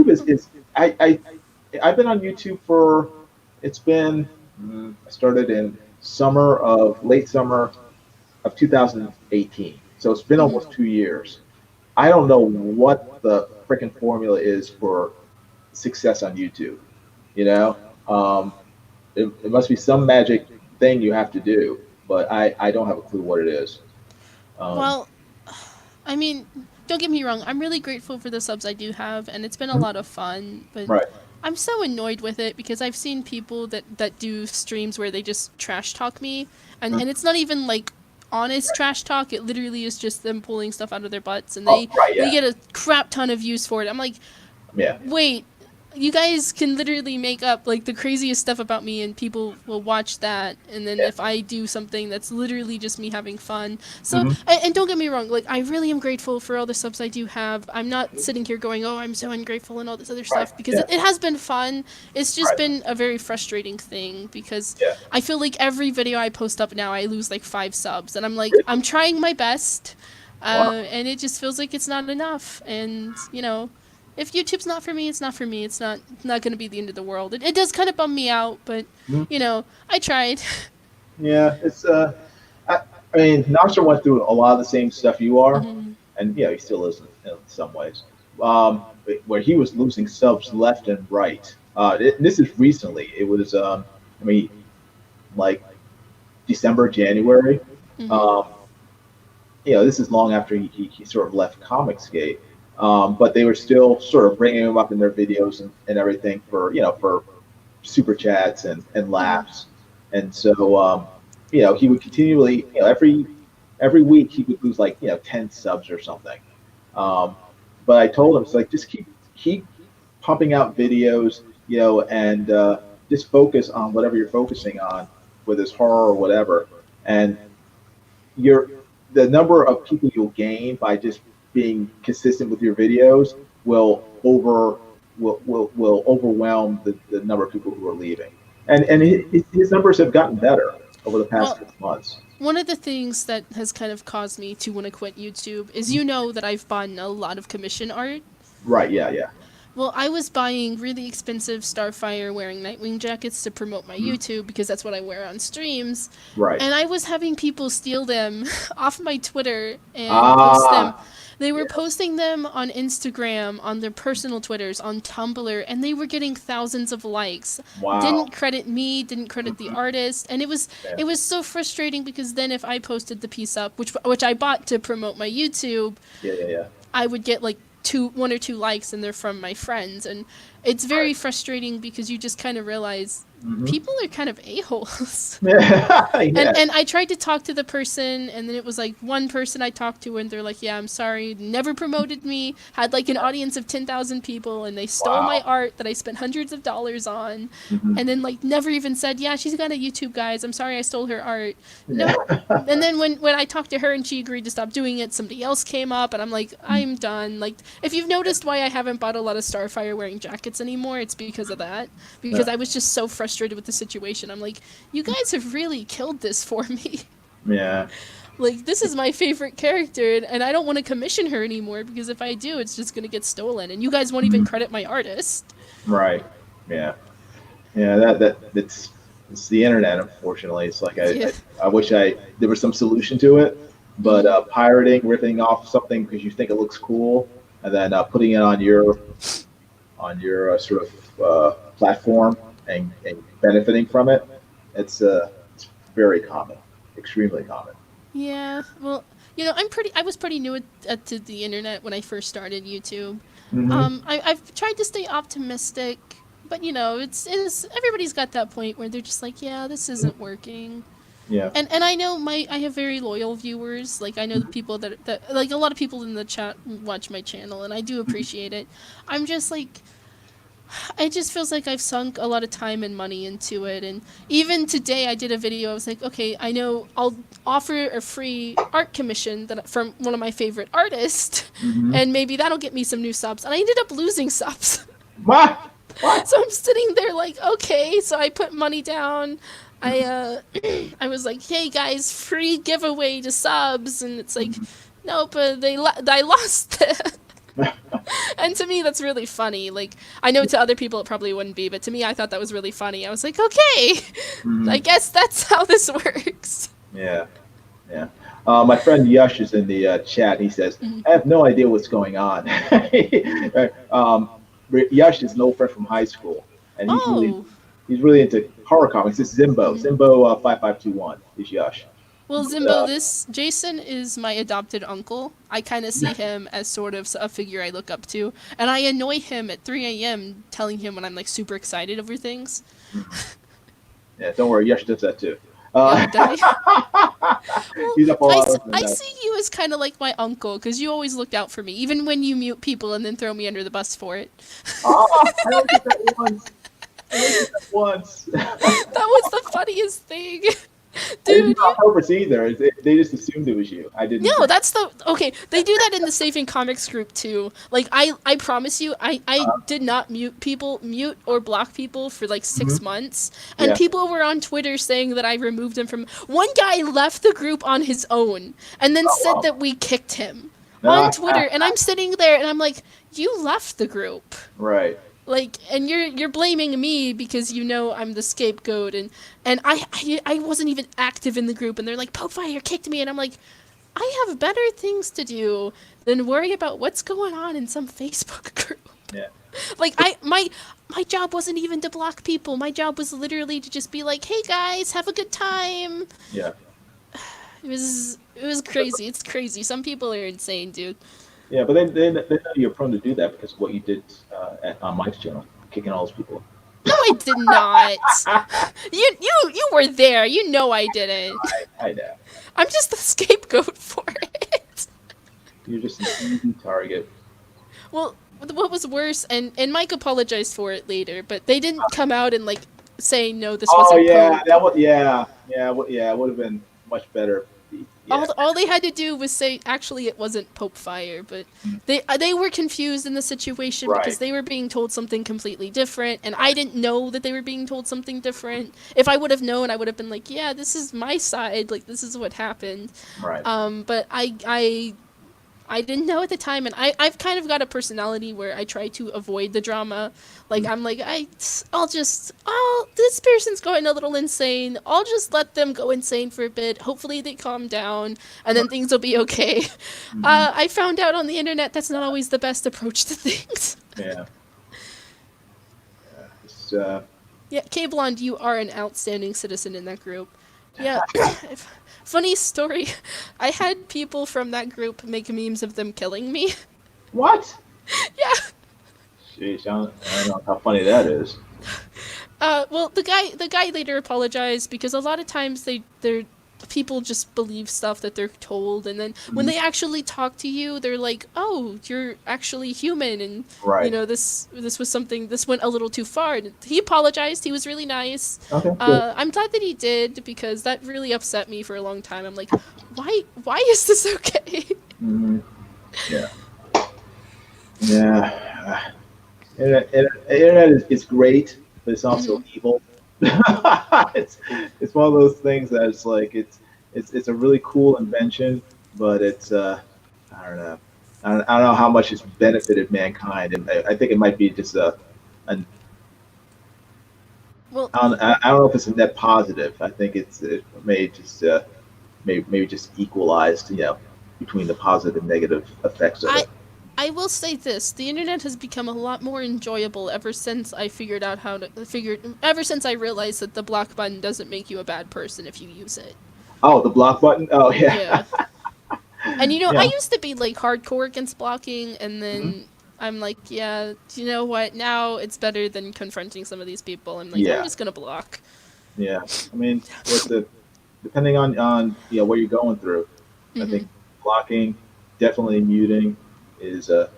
A: is I've been on YouTube for it's been I started in late summer of 2018. So it's been almost 2 years. I don't know what the freaking formula is for success on YouTube. It must be some magic thing you have to do, but I don't have a clue what it is.
E: Well, I mean, don't get me wrong. I'm really grateful for the subs I do have, and it's been a lot of fun. But I'm so annoyed with it because I've seen people that do streams where they just trash talk me, and it's not even like honest trash talk. It literally is just them pulling stuff out of their butts, and they get a crap ton of views for it. I'm like, wait, you guys can literally make up like the craziest stuff about me and people will watch that, and then if I do something that's literally just me having fun. So and don't get me wrong, like I really am grateful for all the subs I do have. I'm not sitting here going, oh, I'm so ungrateful and all this other stuff, because it has been fun. It's just been a very frustrating thing, because I feel like every video I post up now I lose like 5 subs, and I'm like, I'm trying my best, and it just feels like it's not enough. And you know, if YouTube's not for me, it's not for me. It's not going to be the end of the world. It does kind of bum me out, but you know, I tried.
A: Yeah, it's I mean, Nostra went through a lot of the same stuff you are, and he still is in some ways. Where he was losing subs left and right. This is recently. It was I mean, like December, January. Um, this is long after he sort of left Comicsgate. But they were still sort of bringing him up in their videos and everything for for super chats and laughs. And so he would continually every week he would lose like 10 subs or something. But I told him, it's like, just keep pumping out videos, and just focus on whatever you're focusing on, whether it's horror or whatever, and the number of people you'll gain by just being consistent with your videos will overwhelm the number of people who are leaving, and his numbers have gotten better over the past 6 months.
E: One of the things that has kind of caused me to want to quit YouTube is, that I've bought a lot of commission art.
A: Right. Yeah.
E: Well, I was buying really expensive Starfire wearing Nightwing jackets to promote my YouTube, because that's what I wear on streams.
A: Right.
E: And I was having people steal them off my Twitter and post them. They were posting them on Instagram, on their personal Twitters, on Tumblr, and they were getting thousands of likes.
A: Wow.
E: Didn't credit me, didn't credit the artist, and it was so frustrating, because then if I posted the piece up, which I bought to promote my YouTube, I would get like 1 or 2 likes, and they're from my friends, and it's very frustrating, because you just kind of realize people are kind of a-holes. And I tried to talk to the person, and then it was like one person I talked to, and they're like, yeah, I'm sorry, never promoted me, had like an audience of 10,000 people, and they stole my art that I spent hundreds of dollars on, and then like never even said, yeah, she's got a YouTube, guys, I'm sorry I stole her art. No. And then when I talked to her and she agreed to stop doing it, somebody else came up, and I'm like, I'm done. Like, if you've noticed why I haven't bought a lot of Starfire wearing jackets anymore, it's because of that, because I was just so frustrated with the situation. I'm like, you guys have really killed this for me.
A: Yeah.
E: Like, this is my favorite character, and I don't want to commission her anymore, because if I do, it's just going to get stolen, and you guys won't even credit my artist. Right.
A: Yeah. Yeah, it's the internet, unfortunately. It's like I wish there was some solution to it, but pirating, ripping off something because you think it looks cool, and then putting it on your sort of platform and benefiting from it, it's very common, extremely common.
E: Yeah, well, I was pretty new to the internet when I first started YouTube. I've tried to stay optimistic, but it's everybody's got that point where they're just like, yeah, this isn't working.
A: Yeah.
E: And I know I have very loyal viewers. Like, I know the people that like, a lot of people in the chat watch my channel, and I do appreciate it. I'm just like, it just feels like I've sunk a lot of time and money into it. And even today I did a video. I was like, okay, I know I'll offer a free art commission from one of my favorite artists, and maybe that'll get me some new subs. And I ended up losing subs.
A: What?
E: So I'm sitting there like, okay, so I put money down. I was like, hey guys, free giveaway to subs, and it's like, nope, I lost it. And to me, that's really funny. Like, I know to other people it probably wouldn't be, but to me, I thought that was really funny. I was like, okay, I guess that's how this works.
A: Yeah. My friend Yash is in the chat. He says, I have no idea what's going on. Yash is an old friend from high school, and he's really into horror comics. This is Zimbo 5521 is Yash.
E: Well, Zimbo, Jason is my adopted uncle. I kind of see him as sort of a figure I look up to, and I annoy him at 3 a.m. telling him when I'm like super excited over things.
A: Yeah, don't worry, Yash does that too. Uh, he's up all hours of the
E: I
A: night.
E: see you as kind of like my uncle, because you always looked out for me, even when you mute people and then throw me under the bus for it.
A: Oh, I only did that once.
E: That was the funniest thing.
A: I didn't
E: Dude,
A: do it on purpose either. They just assumed it was you. I didn't.
E: no, that's the okay. They do that in the Saving Comics group too. Like I promise you, I did not mute or block people for like 6 months, and
A: Yeah.
E: people were on Twitter saying that I removed them from. One guy left the group on his own, and then said
A: wow.
E: that we kicked him
A: Ah,
E: on Twitter, and I'm sitting there and I'm like, you left the group.
A: Right.
E: Like, and you're blaming me because you know I'm the scapegoat, and I wasn't even active in the group, and they're like, Popefire kicked me, and I'm like, I have better things to do than worry about what's going on in some Facebook group.
A: Yeah.
E: Like, my job wasn't even to block people. My job was literally to just be like, hey guys, have a good time.
A: Yeah.
E: It was crazy. It's crazy. Some people are insane, dude.
A: Yeah, but they know you're prone to do that because of what you did on Mike's channel, kicking all those people.
E: No, I did not. You were there. You know I didn't.
A: I know.
E: I'm just the scapegoat for it.
A: You're just an easy target.
E: Well, what was worse, and Mike apologized for it later, but they didn't come out and like say no, this wasn't.
A: Oh yeah,
E: Pope.
A: that was it would have been much better. Yeah.
E: All they had to do was say, actually, it wasn't Pope Fire, but they were confused in the situation because they were being told something completely different, and I didn't know that they were being told something different. If I would have known, I would have been like, yeah, this is my side, like, this is what happened.
A: Right.
E: But I didn't know at the time, and I've kind of got a personality where I try to avoid the drama. Like, I'm like, this person's going a little insane. I'll just let them go insane for a bit. Hopefully they calm down, and then things will be okay.
A: Mm-hmm.
E: I found out on the internet that's not always the best approach to things.
A: Yeah.
E: Yeah, K-Blonde, you are an outstanding citizen in that group. Yeah. Funny story. I had people from that group make memes of them killing me.
A: What?
E: Yeah.
A: Jeez, I don't know how funny that is.
E: Well, the guy later apologized because a lot of times they're people just believe stuff that they're told, and then when they actually talk to you, they're like, "Oh, you're actually human," and you know this was something. This went a little too far. And he apologized. He was really nice.
A: Okay.
E: I'm glad that he did because that really upset me for a long time. I'm like, why is this okay?
A: Mm-hmm. Yeah. Yeah. Internet is great, but it's also evil. It's one of those things that it's like it's a really cool invention, but it's I don't know. I don't know how much it's benefited mankind, and I think it might be just
E: well,
A: I don't know if it's a net positive. I think it may just maybe just equalized, between the positive and negative effects of it.
E: I will say this: the internet has become a lot more enjoyable ever since I figured out ever since I realized that the block button doesn't make you a bad person if you use it.
A: Oh, the block button? Oh, yeah.
E: Yeah. And I used to be like hardcore against blocking, and then I'm like, yeah, you know what? Now it's better than confronting some of these people. I'm like, I'm just gonna block.
A: Yeah. I mean, depending on what you're going through, I think blocking, definitely muting is a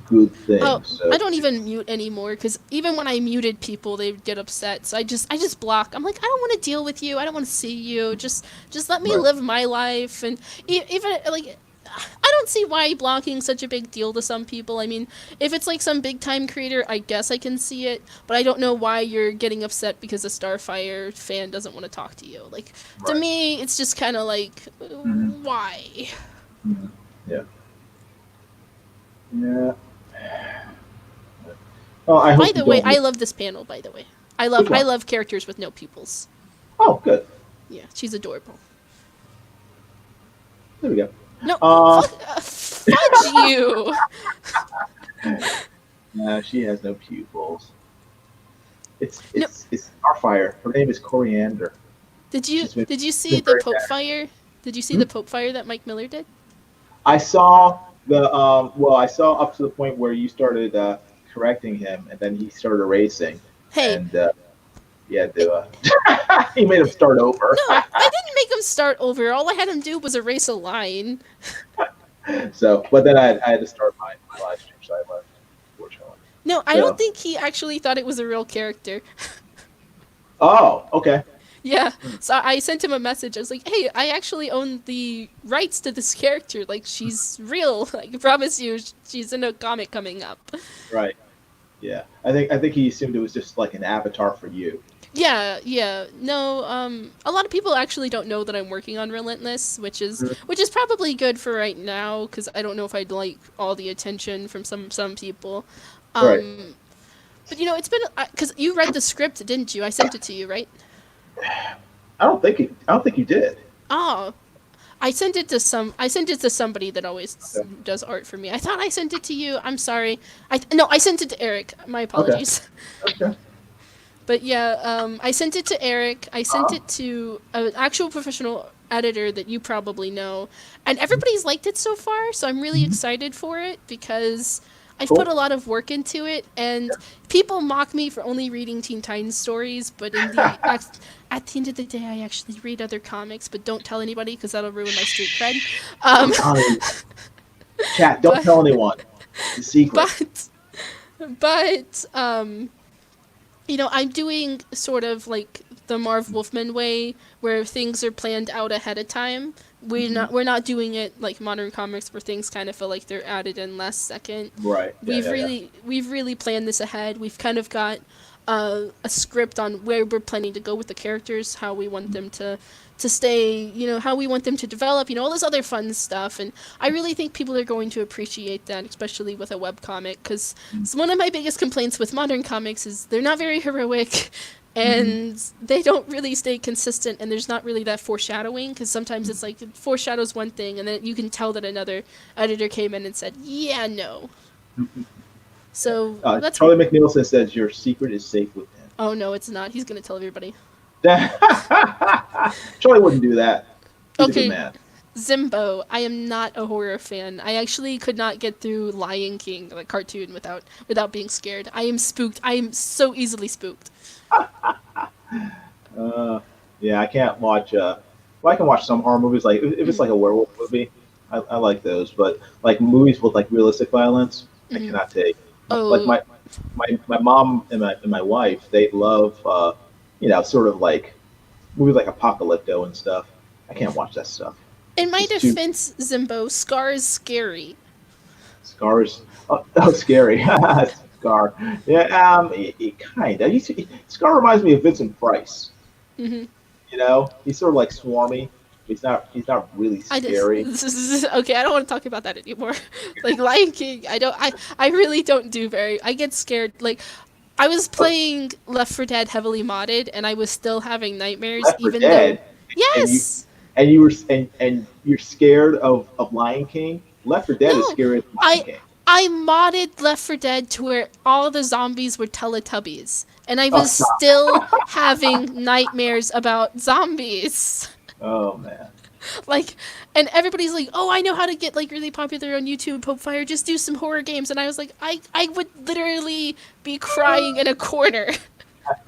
A: good thing.
E: Oh,
A: so.
E: I don't even mute anymore because even when I muted people, they'd get upset. So I just block. I'm like, I don't want to deal with you. I don't want to see you. Just let me live my life. And even like, I don't see why blocking is such a big deal to some people. I mean, if it's like some big time creator, I guess I can see it. But I don't know why you're getting upset because a Starfire fan doesn't want to talk to you. Like, to me, it's just kind of like, why?
A: Mm-hmm. Yeah. Yeah. Oh,
E: by the way, I love this panel. By the way, I love characters with no pupils.
A: Oh, good.
E: Yeah, she's adorable.
A: There we go.
E: No, fudge you.
A: No, she has no pupils. It's Starfire. Her name is Coriander.
E: Did you see the Pope Fire? Did you see the Pope Fire that Mike Miller did?
A: I saw I saw up to the point where you started correcting him, and then he started erasing.
E: Hey,
A: and, he had to. He made him start over.
E: No, I didn't make him start over. All I had him do was erase a line.
A: So, but then I had to start my live stream, so I left, unfortunately.
E: No, I
A: So-
E: don't think he actually thought it was a real character.
A: Oh, okay.
E: Yeah, so I sent him a message. I was like, "Hey, I actually own the rights to this character. Like, she's real. I promise you, she's in a comic coming up."
A: Right. Yeah. I think he assumed it was just like an avatar for you.
E: Yeah. No, a lot of people actually don't know that I'm working on Relentless, which is probably good for right now because I don't know if I'd like all the attention from some people.
A: Right.
E: But you know, it's been because you read the script, didn't you? I sent it to you, right?
A: I don't think you did.
E: Oh, I sent it to somebody that always does art for me. I thought I sent it to you. I'm sorry. I sent it to Eric. My apologies.
A: Okay.
E: But yeah, I sent it to Eric. I sent it to an actual professional editor that you probably know, and everybody's liked it so far. So I'm really excited for it because I've put a lot of work into it, and people mock me for only reading Teen Titans stories, but at the end of the day, I actually read other comics, but don't tell anybody because that'll ruin my street cred.
A: Chat, don't tell anyone. It's a secret.
E: But you know, I'm doing sort of like the Marv Wolfman way, where things are planned out ahead of time. We're not doing it like modern comics where things kind of feel like they're added in last second.
A: Right.
E: We've really planned this ahead. We've kind of got a script on where we're planning to go with the characters, how we want them to stay, you know, how we want them to develop, you know, all this other fun stuff. And I really think people are going to appreciate that, especially with a webcomic, because one of my biggest complaints with modern comics is they're not very heroic. And they don't really stay consistent, and there's not really that foreshadowing, because sometimes it's like it foreshadows one thing, and then you can tell that another editor came in and said, yeah, no. So that's
A: Charlie McNeilson says your secret is safe with him.
E: Oh, no, it's not. He's going to tell everybody.
A: Charlie wouldn't do that. He's a
E: Okay,
A: good man.
E: Zimbo, I am not a horror fan. I actually could not get through Lion King, the cartoon, without being scared. I am spooked. I am so easily spooked.
A: Yeah, I can't watch. Well, I can watch some horror movies. Like if it's like a werewolf movie, I like those. But like movies with like realistic violence, I cannot take.
E: Oh.
A: Like my mom and my wife, they love you know, sort of like movies like Apocalypto and stuff. I can't watch that stuff.
E: In my defense, Zimbo, Scar is scary.
A: Scar's scary. Scar. Yeah, it kind of. Scar reminds me of Vincent Price.
E: Mm-hmm.
A: You know, he's sort of like swarmy. He's not really scary.
E: Okay, I don't want to talk about that anymore. Like Lion King, I really don't do very. I get scared. Like, I was playing Left 4 Dead heavily modded, and I was still having nightmares.
A: Left 4
E: even
A: Dead?
E: though yes.
A: And you're scared of Lion King. Left 4 Dead is scary as Lion King.
E: I modded Left 4 Dead to where all the zombies were Teletubbies, and I was still having nightmares about zombies.
A: Oh man!
E: Like, and everybody's like, "Oh, I know how to get like really popular on YouTube, Popefire. Just do some horror games." And I was like, I would literally be crying in a corner.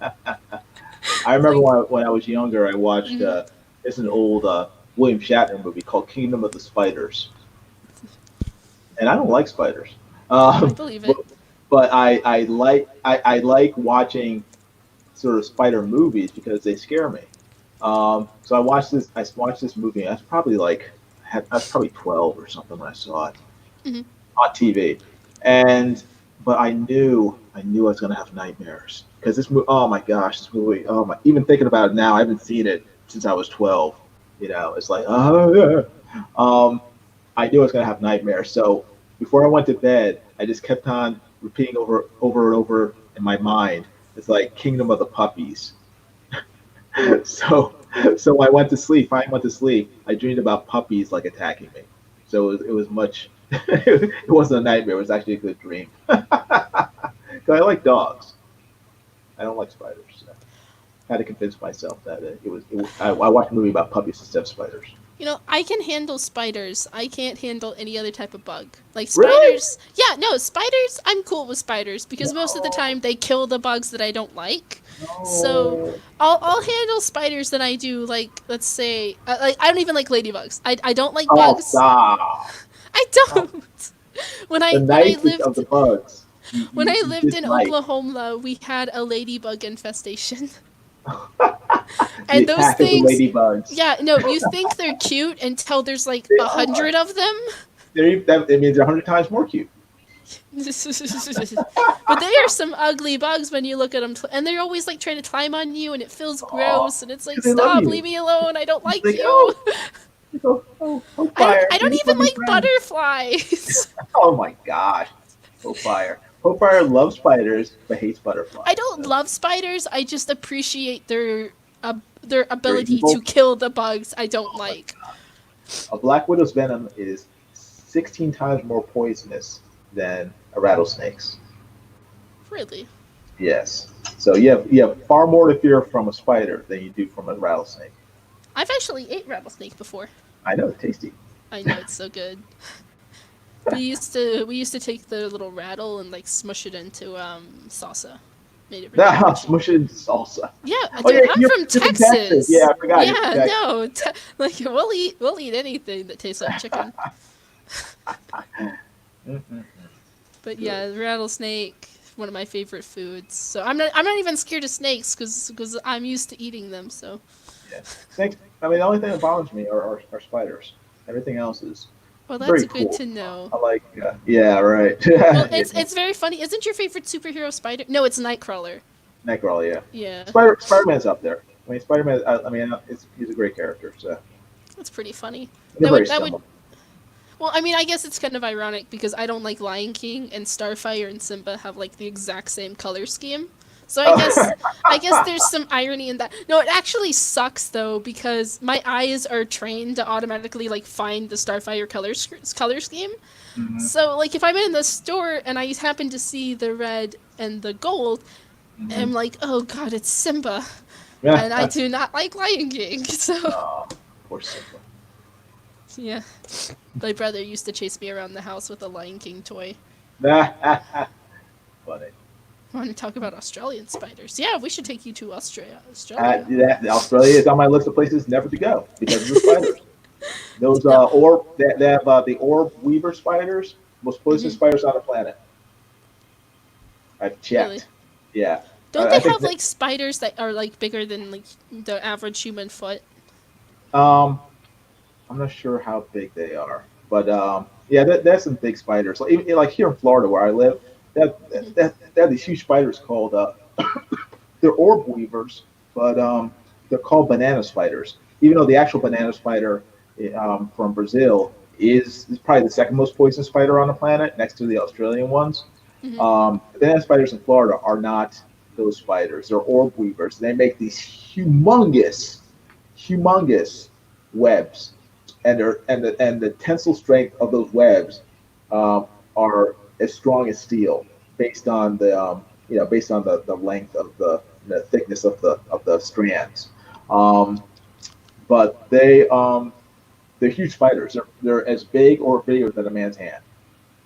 A: I remember when I was younger, I watched it's an old William Shatner movie called Kingdom of the Spiders. And I don't like spiders.
E: I believe it.
A: But I like watching sort of spider movies because they scare me. So I watched this movie. I was probably 12 or something when I saw it on TV. But I knew I was gonna have nightmares because this movie. Oh my gosh, this movie. Oh my! Even thinking about it now, I haven't seen it since I was 12. You know, it's like I knew I was going to have nightmares. So before I went to bed, I just kept on repeating over and over in my mind. It's like Kingdom of the Puppies. So I went to sleep. I went to sleep. I dreamed about puppies like attacking me. So it was much. It wasn't a nightmare. It was actually a good dream. Because I like dogs. I don't like spiders. So I had to convince myself that I watched a movie about puppies instead of spiders.
E: You know, I can handle spiders. I can't handle any other type of bug. Like
A: Really?
E: spiders. Yeah, no, spiders, I'm cool with spiders because most of the
A: No,
E: time they kill the bugs that I don't like. So
A: no.
E: I'll handle spiders that I do like let's say like I don't even like ladybugs. I don't like
A: Oh,
E: bugs.
A: stop.
E: I
A: Oh,
E: don't.
A: the
E: When I
A: nicest of the
E: lived
A: bugs.
E: when I
A: You
E: lived in
A: dislike.
E: Oklahoma, we had a ladybug infestation.
A: The
E: And those
A: attack of the
E: things,
A: ladybugs.
E: yeah, no, you think they're cute until there's like
A: They are.
E: 100 of them.
A: It means they're 100 times more cute.
E: But they are some ugly bugs when you look at them, and they're always like trying to climb on you, and it feels
A: Aw,
E: gross, and it's like,
A: because they love
E: stop,
A: you.
E: leave me alone, I don't
A: It's
E: like
A: like,
E: you.
A: oh, oh, fire.
E: I
A: We
E: don't
A: just
E: even
A: want to be
E: like
A: friends.
E: butterflies.
A: Oh my gosh. Hope Fire loves spiders but hates
E: I
A: butterflies.
E: don't love spiders. I just appreciate their
A: They're
E: ability to
A: evil.
E: kill the bugs I don't
A: Oh my
E: like.
A: god. A black widow's venom is 16 times more poisonous than a rattlesnake's.
E: Really.
A: Yes. So you have far more to fear from a spider than you do from a rattlesnake.
E: I've actually ate rattlesnake before.
A: I know, it's tasty.
E: I know it's so good. We used to take the little rattle and like smush it into salsa. Made it really
A: Nah,
E: crunchy.
A: smush it into salsa.
E: Yeah,
A: Oh
E: dude,
A: yeah,
E: I'm
A: you're,
E: from
A: you're from Texas. Yeah,
E: Texas.
A: I forgot. You're from
E: Yeah,
A: Texas.
E: no, like we'll eat anything that tastes like chicken.
A: Mm-mm.
E: But
A: Good.
E: yeah, rattlesnake, one of my favorite foods. So I'm not even scared of snakes because I'm used to eating them. So
A: Yeah. Snakes. I mean, the only thing that bothers me are spiders. Everything else is
E: well, that's
A: very
E: good
A: cool.
E: to know.
A: I like. Yeah, right.
E: Well,
A: Yeah,
E: it's very funny. Isn't your favorite superhero Spider? No, it's Nightcrawler.
A: Nightcrawler. Yeah.
E: Yeah,
A: Spider-Man's up there. I mean, Spider-Man. I mean, he's a great character. So
E: that's pretty funny.
A: they're very
E: That would
A: similar.
E: well, I mean, I guess it's kind of ironic because I don't like Lion King and Starfire and Simba have like the exact same color scheme. So I guess there's some irony in that. No, it actually sucks though because my eyes are trained to automatically like find the Starfire color scheme.
A: Mhm,
E: So like if I'm in the store and I happen to see the red and the gold,
A: mhm.
E: I'm like, "Oh god, it's Simba."
A: Yeah.
E: And I do not like Lion King. So,
A: Oh, poor Simba.
E: yeah. My brother used to chase me around the house with a Lion King toy.
A: Funny.
E: Want to talk about Australian spiders? Yeah, we should take you to Australia.
A: Australia is on my list of places never to go because of the spiders. Those
E: No.
A: they have the orb weaver spiders, most poisonous
E: Hmm.
A: spiders on the planet. I've
E: Really?
A: checked. Yeah,
E: Don't
A: I
E: they
A: think
E: have
A: that.
E: like spiders that are like bigger than like the average human foot?
A: Um, I'm not sure how big they are, but yeah, there's some big spiders. Like even like here in Florida where I live,
E: Hmm.
A: they have these huge spiders called they're orb weavers, but they're called banana spiders. Even though the actual banana spider from Brazil is probably the second most poisonous spider on the planet, next to the Australian ones.
E: Hmm.
A: The banana spiders in Florida are not those spiders. They're orb weavers. They make these humongous webs, and the tensile strength of those webs um, are as strong as steel, based on the length of the thickness of the strands. Um, but they're huge spiders. They're as big or bigger than a man's hand.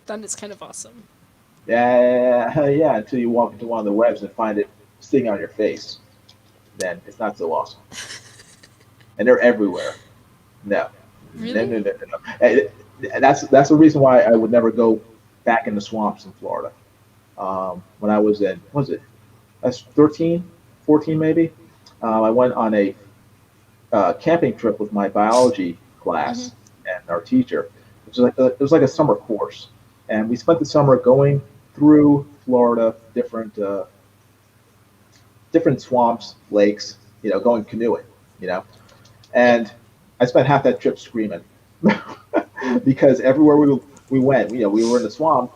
E: That is kind of awesome.
A: Yeah, yeah. Until you walk into one of the webs and find it sitting on your face, then it's not so awesome. And they're everywhere. No, no,
E: Really?
A: no, no, no, no. That's the reason why I would never go back in the swamps in Florida. When I was in, what was it? I was 13, 14 maybe. I went on a camping trip with my biology
E: Hmm.
A: class and our teacher. It was like a summer course, and we spent the summer going through Florida, different swamps, lakes, going canoeing, you know.
E: Yep.
A: And I spent half that trip screaming because everywhere we went, we were in the swamp,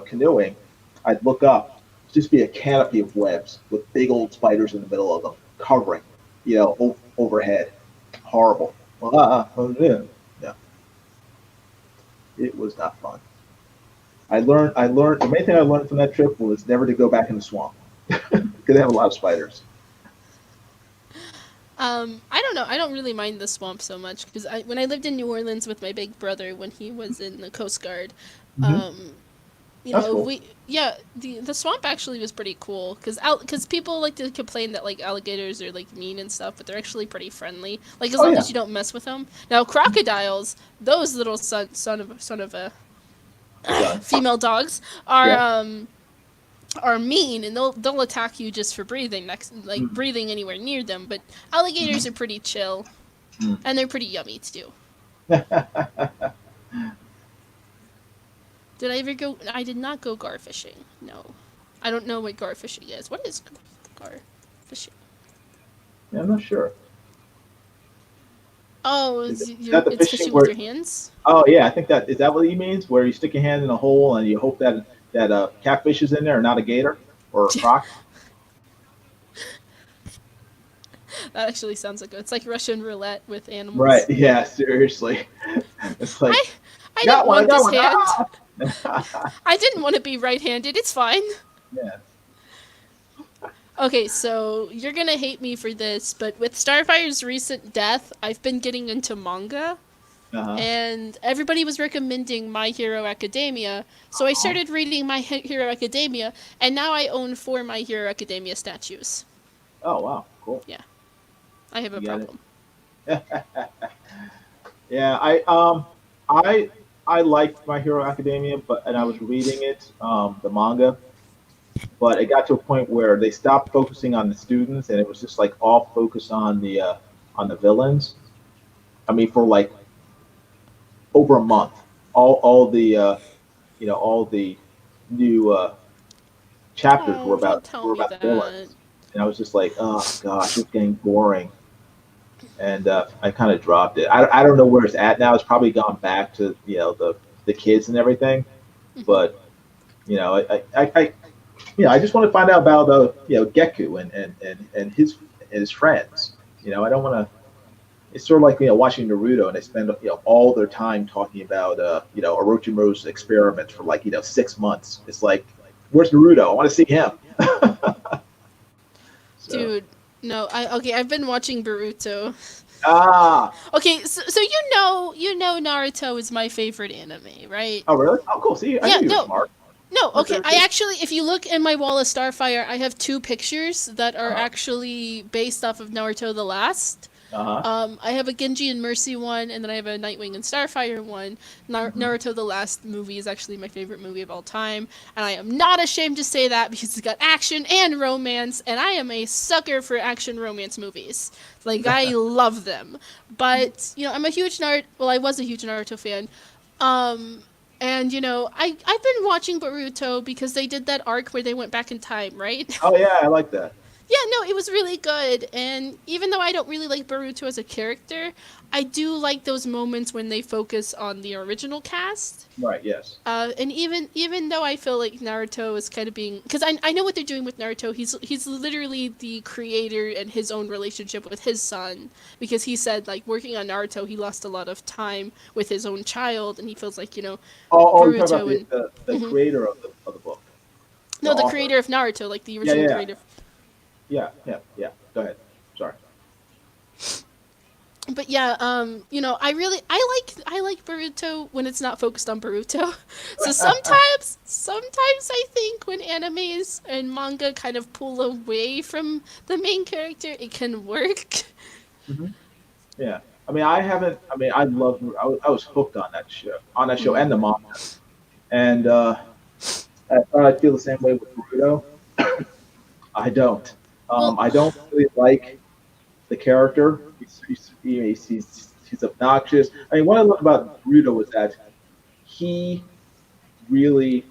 A: canoeing. I'd look up, just be a canopy of webs with big old spiders in the middle of them, covering, overhead. Horrible. Well, yeah, no, it was not fun. The main thing I learned from that trip was never to go back in the swamp because they have a lot of spiders.
E: I don't know. I don't really mind the swamp so much because when I lived in New Orleans with my big brother when he was in the Coast Guard,
A: Mm-hmm.
E: you
A: That's
E: know,
A: cool.
E: the swamp actually was pretty cool because people like to complain that like alligators are like mean and stuff, but they're actually pretty friendly. Like as
A: Oh
E: long
A: yeah.
E: as you don't mess with them. Now crocodiles, those little son of a
A: Done.
E: female dogs
A: Yeah.
E: are mean and they'll attack you just for breathing
A: Mm-hmm.
E: breathing anywhere near them. But alligators are pretty chill
A: Mm-hmm.
E: and they're pretty yummy too. Did I ever go? I did not go gar fishing. No, I don't know what gar fishing is. What is gar fishing?
A: Yeah, I'm not sure.
E: Oh,
A: Is that the
E: it's
A: fishing
E: fishing with
A: where?
E: your hands.
A: Oh yeah, I think that is that what he means, where you stick your hand in a hole and you hope that catfish is in there, and not a gator or a croc.
E: That actually sounds like it's like Russian roulette with
A: Right.
E: animals.
A: Yeah. Seriously. It's like
E: I I
A: got
E: didn't
A: one. I
E: want
A: got
E: this
A: one.
E: hand.
A: Ah!
E: I didn't want to be right-handed. It's fine.
A: Yeah.
E: Okay, so you're gonna hate me for this, but with Starfire's recent death, I've been getting into manga,
A: Uh-huh.
E: and everybody was recommending My Hero Academia, so I
A: Oh,
E: started reading My Hero Academia, and now I own 4 My Hero Academia statues.
A: oh wow, cool.
E: Yeah, I have a
A: You got
E: problem.
A: it. Yeah, I liked My Hero Academia, and I was
E: Mm.
A: reading it, the manga, but it got to a point where they stopped focusing on the students, and it was just like all focus on the villains. I mean, for like over a month, all the all the new chapters
E: Oh, don't tell
A: were
E: me
A: about
E: that.
A: villains, and I was just like, oh gosh, it's getting boring, and I kind of dropped it. I don't know where it's at now. It's probably gone back to the kids and everything,
E: Hmm.
A: but I just want to find out about Geku and his friends. I don't want to. It's sort of like watching Naruto, and they spend all their time talking about Orochimaru's experiments for like 6 months. It's like, where's Naruto? I want to see him. So
E: Dude, no, I've been watching Boruto.
A: ah
E: Okay, so you know Naruto is my favorite anime, right?
A: oh really? Oh cool. See, I knew
E: Yeah,
A: you were
E: no,
A: smart.
E: no,
A: Right
E: okay.
A: there,
E: I
A: too.
E: actually, if you look in my wall of Starfire, I have 2 pictures that are
A: Uh
E: actually based off of Naruto the Last.
A: huh.
E: I have a Genji and Mercy one, and then I have a Nightwing and Starfire one.
A: Hmm.
E: Naruto the Last movie is actually my favorite movie of all time, and I am not ashamed to say that because it's got action and romance, and I am a sucker for action romance movies. Like I love them. But I'm a huge Naruto. Well, I was a huge Naruto fan. Um, and I've been watching Boruto because they did that arc where they went back in time, right?
A: Oh yeah, I like that.
E: Yeah, no, it was really good. And even though I don't really like Boruto as a character, I do like those moments when they focus on the original cast.
A: Right. Yes.
E: And even though I feel like Naruto is kind of being, because I know what they're doing with Naruto. He's literally the creator and his own relationship with his son, because he said like working on Naruto, he lost a lot of time with his own child, and he feels like
A: You talk about
E: Boruto and
A: the
E: mhm.
A: creator of the book, the
E: No, the
A: author.
E: creator of Naruto, like the
A: Yeah,
E: original
A: yeah,
E: creator.
A: yeah. Go ahead. Sorry.
E: But yeah, I like Boruto when it's not focused on Boruto. So sometimes I think when animes and manga kind of pull away from the main character, it can work.
A: Hmm. Yeah. I mean, I haven't. I mean, I love. I was hooked on that show
E: Hmm.
A: and the manga, and I thought I'd feel the same way with Naruto. I don't.
E: Well,
A: I don't really like the character. He's obnoxious. I mean, what I love about Naruto was that he really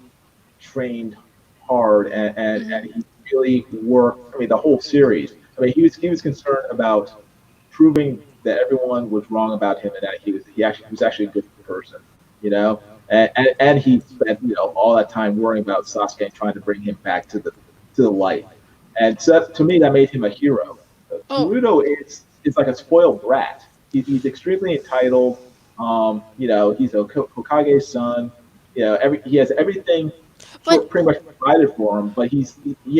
A: trained hard,
E: mhm.
A: and he really worked. I mean, the whole series. I mean, he was concerned about proving that everyone was wrong about him, and that he was actually a good person. You know, and he spent all that time worrying about Sasuke and trying to bring him back to the light. And so to me, that made him a hero.
E: Oh,
A: Naruto is like a spoiled brat. He's extremely entitled. He's a Hokage's son. He has everything pretty much provided for him, but he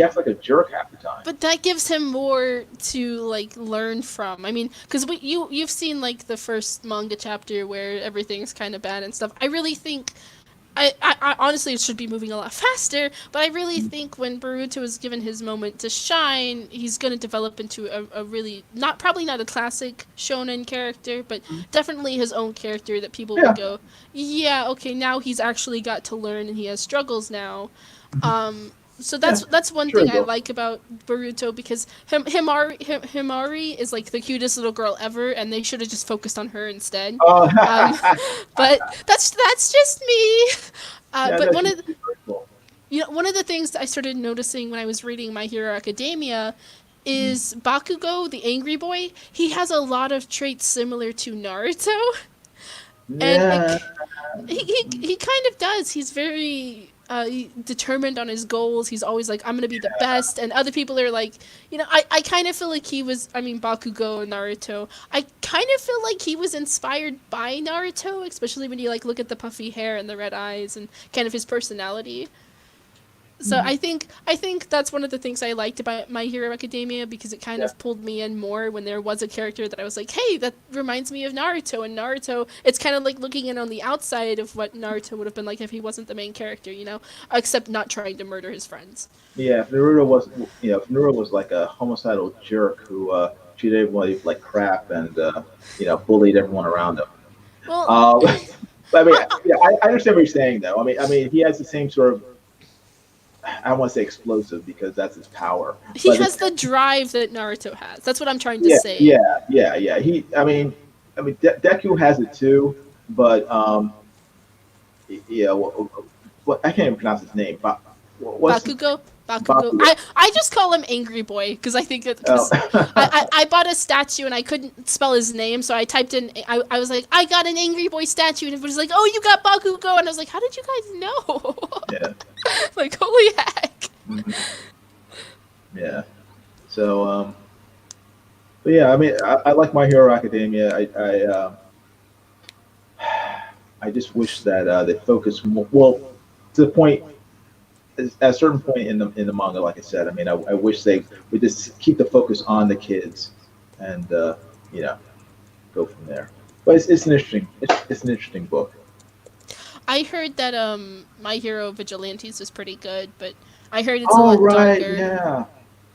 A: acts like a jerk half the time.
E: But that gives him more to like learn from. I mean, because you've seen like the first manga chapter where everything's kind of bad and stuff. I really think. I honestly, it should be moving a lot faster, but I really think when Boruto is given his moment to shine, he's going to develop into a really, probably not a classic shonen character, but definitely his own character that people would go, yeah, okay, now he's actually got to learn and he has struggles now. So that's one thing I like about Boruto, because Himari is like the cutest little girl ever, and they should have just focused on her instead. But that's just me. But one of the things that I started noticing when I was reading My Hero Academia is Bakugo, the angry boy. He has a lot of traits similar to Naruto, and he kind of does. He's very determined on his goals. He's always like, I'm gonna be the best, and other people are like, I kind of feel like Bakugo and Naruto, I kind of feel like he was inspired by Naruto, especially when you like look at the puffy hair and the red eyes and kind of his personality. So I think that's one of the things I liked about My Hero Academia, because it kind of pulled me in more when there was a character that I was like, hey, that reminds me of Naruto. And Naruto, it's kind of like looking in on the outside of what Naruto would have been like if he wasn't the main character, except not trying to murder his friends.
A: Yeah, if Naruto was like a homicidal jerk who treated everybody like crap and bullied everyone around him.
E: Well,
A: I mean, I understand what you're saying though. I mean, he has the same sort of, I don't want to say explosive because that's his power.
E: He has the drive that Naruto has. That's what I'm trying to say.
A: Yeah. I mean, Deku has it too, but I can't even pronounce his name.
E: Bakugo. I just call him Angry Boy because I think I bought a statue and I couldn't spell his name, so I typed in. I was like, I got an Angry Boy statue, and everybody's like, oh, you got Bakugo, and I was like, how did you guys know?
A: Yeah.
E: Like, holy heck.
A: Mm-hmm. Yeah. So, but yeah, I mean, I like My Hero Academia. I just wish that they focus more. Well, to the point. At a certain point in the manga, like I said, I mean, I wish they would just keep the focus on the kids, and go from there. But it's an interesting book.
E: I heard that My Hero Vigilantes was pretty good, but I heard it's a lot darker.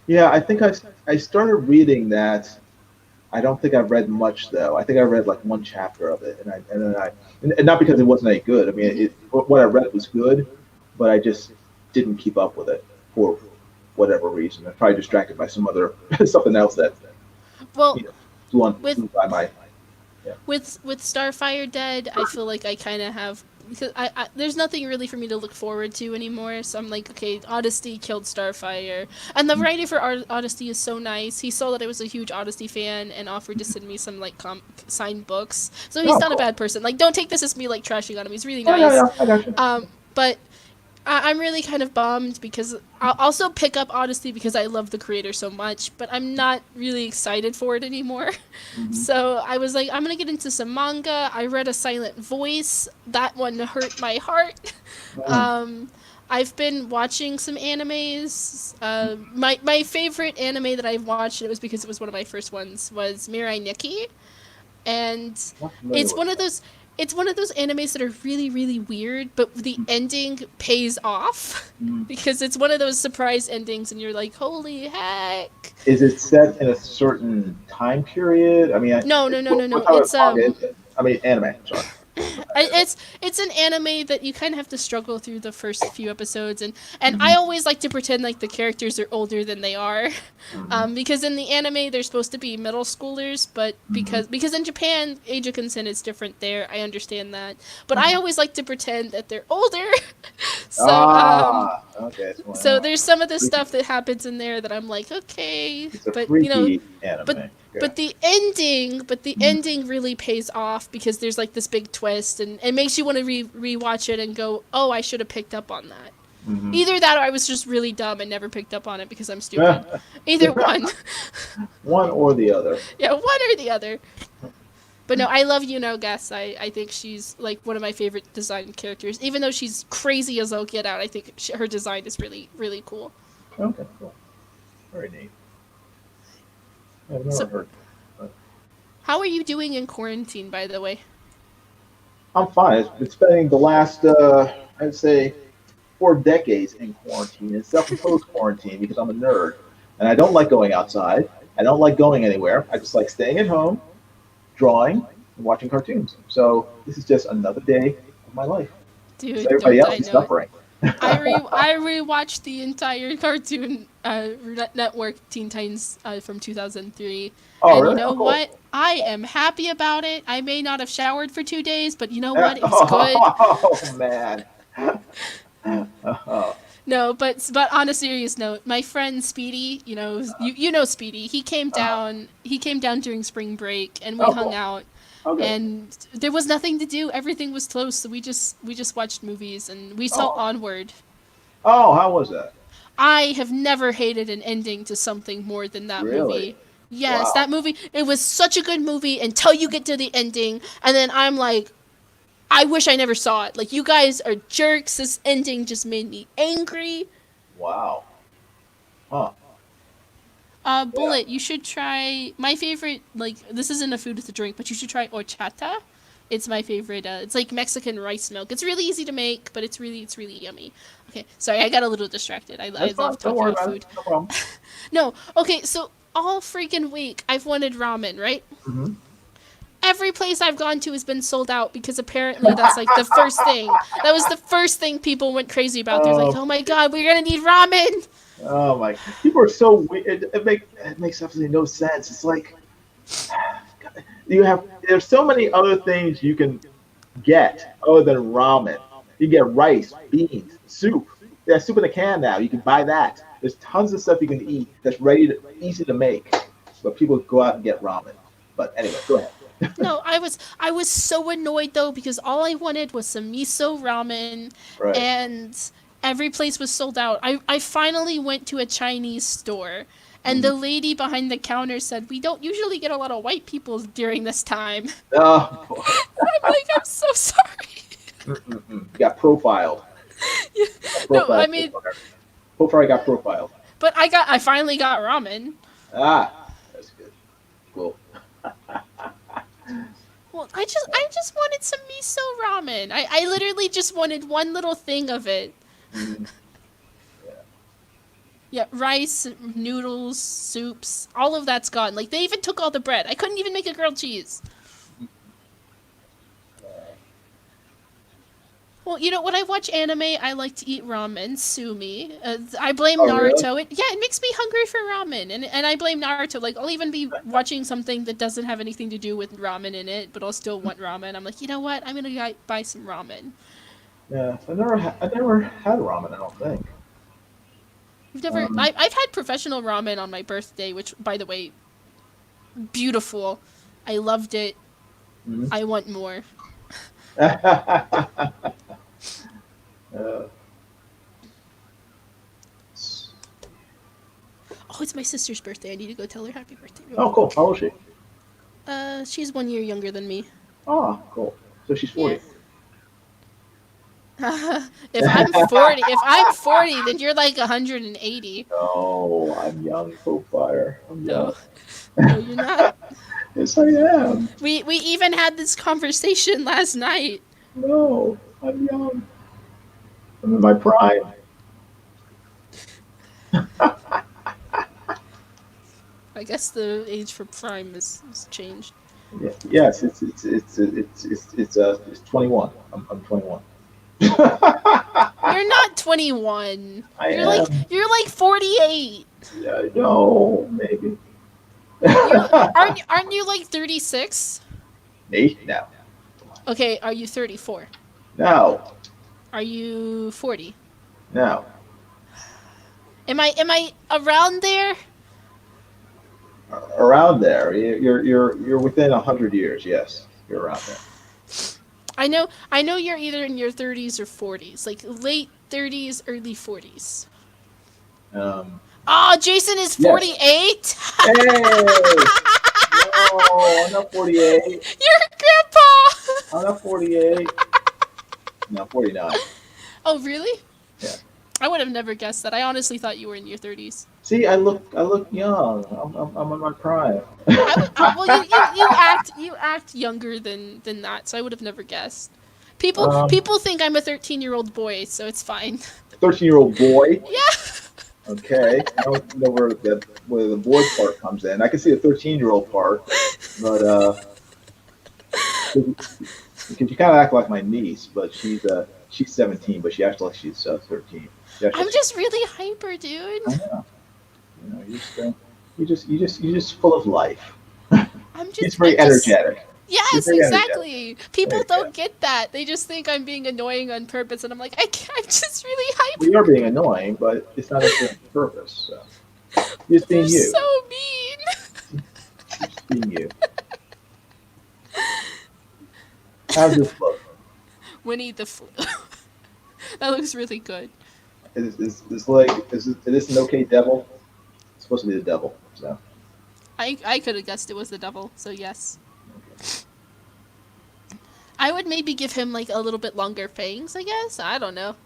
A: Yeah. I think I started reading that. I don't think I've read much though. I think I read like one chapter of it, and not because it wasn't any good. I mean, what I read was good, but I just didn't keep up with it for whatever reason. I'm probably distracted by some other something else that flew by my. Yeah.
E: With Starfire Dead, I feel like I kind of have, because I there's nothing really for me to look forward to anymore. So I'm like, okay, Odyssey killed Starfire, and the writer for Odyssey is so nice. He saw that I was a huge Odyssey fan and offered to send me some like signed books. So he's not a bad person. Like, don't take this as me like trashing on him. He's really nice.
A: Yeah, I got you.
E: But I'm really kind of bummed because I'll also pick up Odyssey because I love the creator so much, but I'm not really excited for it anymore. Mm-hmm. So I was like, I'm going to get into some manga. I read A Silent Voice. That one hurt my heart. I've been watching some animes. My favorite anime that I've watched, and it was because it was one of my first ones, was Mirai Nikki. And it's one of those animes that are really, really weird, but the ending pays off because it's one of those surprise endings, and you're like, holy heck.
A: Is it set in a certain time period? I mean,
E: no. It's
A: anime. Sorry.
E: It's an anime that you kind of have to struggle through the first few episodes, and I always like to pretend like the characters are older than they are, because in the anime they're supposed to be middle schoolers, but because in Japan age of consent is different there, I understand that, but I always like to pretend that they're older. So there's some of the stuff that happens in there that I'm like, okay, but
A: anime.
E: But the ending really pays off because there's like this big twist, and it makes you want to rewatch it and go, oh, I should have picked up on that. Mm-hmm. Either that or I was just really dumb and never picked up on it because I'm stupid. Either one.
A: One or the other.
E: Yeah, one or the other. But no, I love Guess. I think she's like one of my favorite design characters. Even though she's crazy as all get out, I think her design is really, really cool.
A: Okay, cool. Very neat. I've never heard. But...
E: How are you doing in quarantine, by the way?
A: I'm fine. I've been spending the last, I'd say, 4 decades in quarantine, in self-imposed quarantine, because I'm a nerd. And I don't like going outside. I don't like going anywhere. I just like staying at home, drawing, and watching cartoons. So this is just another day of my life.
E: Dude,
A: so everybody else is suffering.
E: I rewatched the entire Cartoon Network Teen Titans from 2003.
A: Oh,
E: and
A: really?
E: you know what? I am happy about it. I may not have showered for 2 days, but you know what? It was good.
A: Oh, man.
E: No, but on a serious note, my friend Speedy, you know Speedy, he came down during spring break and we hung out.
A: Okay.
E: And there was nothing to do. Everything was closed, so we just watched movies and we saw Onward.
A: Oh, how was that?
E: I have never hated an ending to something more than that movie. Yes, that movie, it was such a good movie until you get to the ending, and then I'm like, I wish I never saw it. Like, you guys are jerks. This ending just made me angry.
A: Wow. Huh.
E: Bullet, you should try my favorite, like, this isn't a food, it's a drink, but you should try horchata. It's my favorite. It's like Mexican rice milk. It's really easy to make, but it's really yummy. Okay, sorry, I got a little distracted. I love talking about food.
A: No problem.
E: No, okay, so all freaking week I've wanted ramen, right?
A: Mm-hmm.
E: Every place I've gone to has been sold out because apparently that's like the first thing. That was the first thing people went crazy about. They're like, oh my god, we're gonna need ramen.
A: Oh my! People are so weird. It makes absolutely no sense. It's like there's so many other things you can get other than ramen. You get rice, beans, soup. There's soup in a can now. You can buy that. There's tons of stuff you can eat that's easy to make. But people go out and get ramen. But anyway, go ahead.
E: No, I was so annoyed though because all I wanted was some miso ramen, and every place was sold out. I finally went to a Chinese store, and the lady behind the counter said, "We don't usually get a lot of white people during this time."
A: Oh, boy.
E: I'm like, I'm so sorry.
A: You got profiled.
E: Yeah. No, I mean,
A: so far I got profiled.
E: But I finally got ramen.
A: Ah, that's good. Cool.
E: Well, I just wanted some miso ramen. I literally just wanted one little thing of it.
A: Mm.
E: Yeah, rice, noodles, soups, all of that's gone. Like, they even took all the bread. I couldn't even make a grilled cheese. Well, when I watch anime, I like to eat ramen. Sue me. I blame Naruto.
A: Really?
E: It makes me hungry for ramen. And I blame Naruto. Like, I'll even be watching something that doesn't have anything to do with ramen in it, but I'll still want ramen. I'm like, you know what? I'm going to buy some ramen.
A: Yeah, I never had ramen, I don't think.
E: You've never... I've had professional ramen on my birthday, which, by the way, beautiful. I loved it.
A: Mm-hmm.
E: I want more. Oh, it's my sister's birthday. I need to go tell her happy birthday.
A: Oh, cool. How old is she?
E: She's 1 year younger than me.
A: Oh, cool. So she's 40.
E: Yeah. If I'm 40, then you're like 180.
A: No, I'm young, Popefire. I'm young.
E: No, you're not.
A: Yes, I am.
E: We even had this conversation last night.
A: No, I'm young. I'm in my prime.
E: I guess the age for prime is changed.
A: Yeah, yes, it's 21. I'm 21.
E: You're not 21. You're like 48.
A: Yeah, no, maybe.
E: Aren't you like 36?
A: Me? No.
E: Okay, are you 34?
A: No.
E: Are you 40?
A: No.
E: Am I around there?
A: Around there. You're within 100 years. Yes, you're around there.
E: I know you're either in your 30s or 40s, like late 30s, early 40s. Jason is 48.
A: Yes. Hey! Oh, I'm not 48.
E: You're grandpa.
A: I'm not 48. No, 49.
E: Oh, really?
A: Yeah.
E: I would have never guessed that. I honestly thought you were in your 30s.
A: See, I look young. I'm in my prime.
E: Well, you act younger than that, so I would have never guessed. People think I'm a 13-year-old boy, so it's fine.
A: 13-year-old boy.
E: Yeah.
A: Okay, I don't know where the boy part comes in. I can see the 13-year-old part, but because you kind of act like my niece, but she's 17, but she acts like she's 13.
E: I'm just really hyper, dude.
A: I know. You know, you're just full of life.
E: I'm
A: He's
E: just,
A: very
E: I'm just.
A: energetic. You're
E: Yes,
A: very energetic.
E: exactly.
A: There
E: People
A: you go.
E: don't get that. They just think I'm being annoying on purpose, and I'm like, I'm just really
A: Well, you're
E: hyper.
A: being annoying, but it's not necessarily on purpose. So. You're just being
E: You're
A: you.
E: so mean.
A: You're just being you. How's this look?
E: Winnie the Flu. That looks really good.
A: Is this an okay devil? It's supposed to be the devil. So.
E: I could have guessed it was the devil, so yes. I would maybe give him like a little bit longer fangs, I guess. I don't know.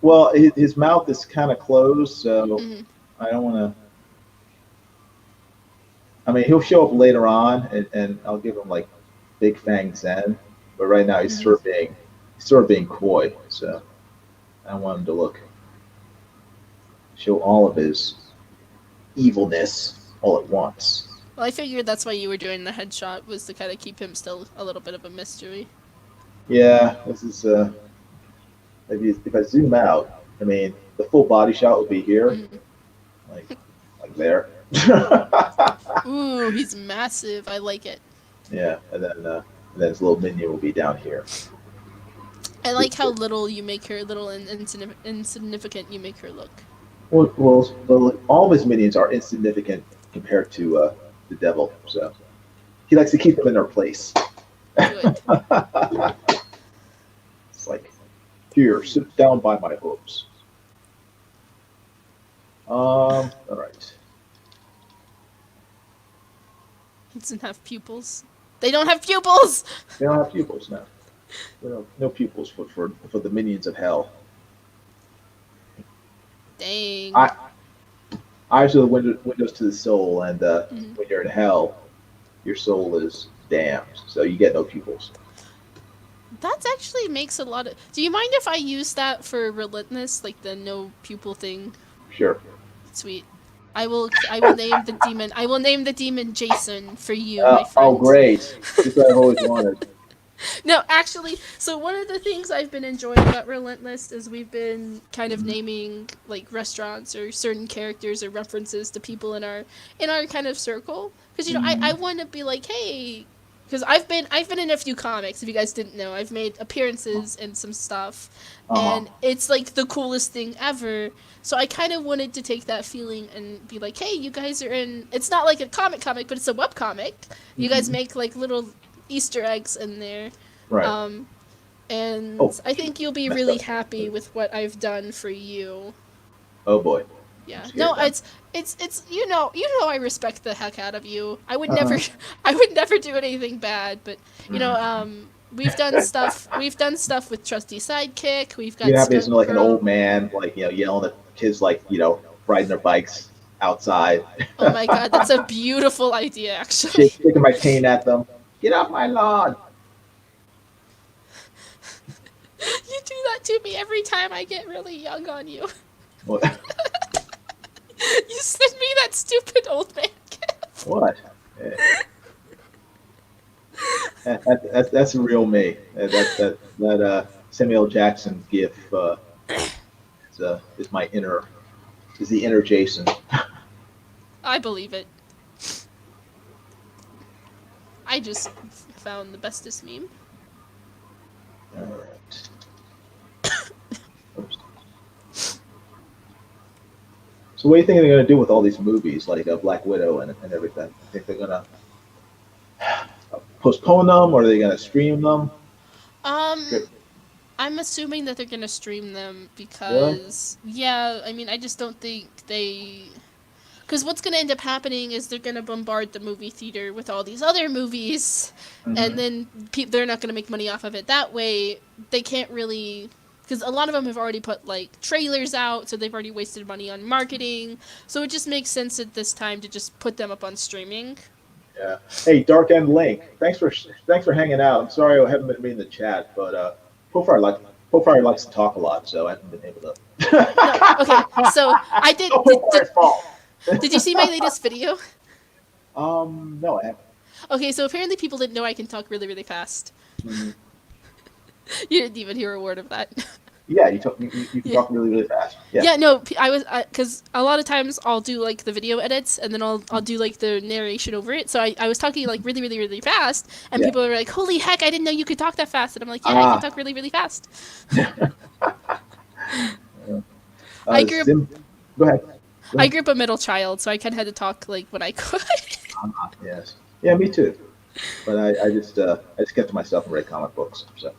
A: Well, his mouth is kind of closed, so
E: Mhm.
A: I don't want to. I mean, he'll show up later on, and I'll give him like big fangs then. But right now, he's sort of being coy. So I don't want him to show all of his evilness all at once.
E: Well, I figured that's why you were doing the headshot, was to kind of keep him still a little bit of a mystery.
A: Yeah, this is if I zoom out, I mean, the full body shot will be here, like there.
E: Ooh, he's massive. I like it.
A: Yeah, and then his little minion will be down here.
E: I like how little you make her, little and insignificant you make her look.
A: Well, all of his minions are insignificant compared to the devil, so he likes to keep them in their place.
E: Good.
A: It's like, here, sit down by my hooves. All right.
E: He doesn't have pupils. They don't have pupils!
A: They don't have pupils now. No pupils for the minions of hell.
E: Dang.
A: Eyes are the windows to the soul, and when you're in hell, your soul is damned, so you get no pupils.
E: That actually makes a lot of... Do you mind if I use that for Relentless, like the no pupil thing?
A: Sure.
E: Sweet. I will name the demon. I will name the demon Jason for you, my friend.
A: Oh, great! Just what I've always wanted.
E: No, actually, so one of the things I've been enjoying about Relentless is we've been kind of naming like restaurants or certain characters or references to people in our kind of circle, because I want to be like, hey, because I've been in a few comics. If you guys didn't know, I've made appearances and some stuff, and it's like the coolest thing ever. So I kind of wanted to take that feeling and be like, hey, you guys are in. It's not like a comic, but it's a webcomic. You guys make like little Easter eggs in there.
A: Right.
E: And I think you'll be really happy with what I've done for you.
A: Oh boy.
E: Yeah. No, it's you know I respect the heck out of you. I would never do anything bad, but you know, we've done stuff with Trusty Sidekick. We've got
A: Like an old man, like, you know, yelling at kids, like, you know, riding their bikes outside.
E: Oh my god, that's a beautiful idea, actually.
A: Shaking my cane at them. Get off my lawn.
E: You do that to me every time I get really young on you.
A: What?
E: You send me that stupid old man gift.
A: What? That's a real me. That Samuel Jackson gif is the inner Jason.
E: I believe it. I just found the bestest meme.
A: All right. Oops. So what do you think they're going to do with all these movies, like Black Widow and everything? I think they're going to postpone them, or are they going to stream them?
E: I'm assuming that they're going to stream them because, yeah, I mean, I just don't think they... Because what's going to end up happening is they're going to bombard the movie theater with all these other movies, and then they're not going to make money off of it. That way, they can't really. Because a lot of them have already put, like, trailers out, so they've already wasted money on marketing. So it just makes sense at this time to just put them up on streaming.
A: Yeah. Hey, Dark End Link. Thanks for hanging out. I'm sorry I haven't been reading the chat, but Pofire likes to talk a lot, so I haven't been able to.
E: No, okay. So I did.
A: Pofire's fault.
E: Did you see my latest video?
A: No, I haven't.
E: Okay, so apparently people didn't know I can talk really, really fast.
A: Mm-hmm.
E: You didn't even hear a word of that.
A: Yeah, you can talk really, really fast. Yeah.
E: Yeah, no, I was because a lot of times I'll do like the video edits and then I'll do like the narration over it. So I was talking like really, really, really fast, and people were like, "Holy heck, I didn't know you could talk that fast!" And I'm like, "Yeah, I can talk really, really fast." I grew up.
A: Go ahead.
E: I grew up a middle child, so I kind of had to talk like when I could.
A: Yes. Yeah, me too. But I just kept to myself and read comic books. So,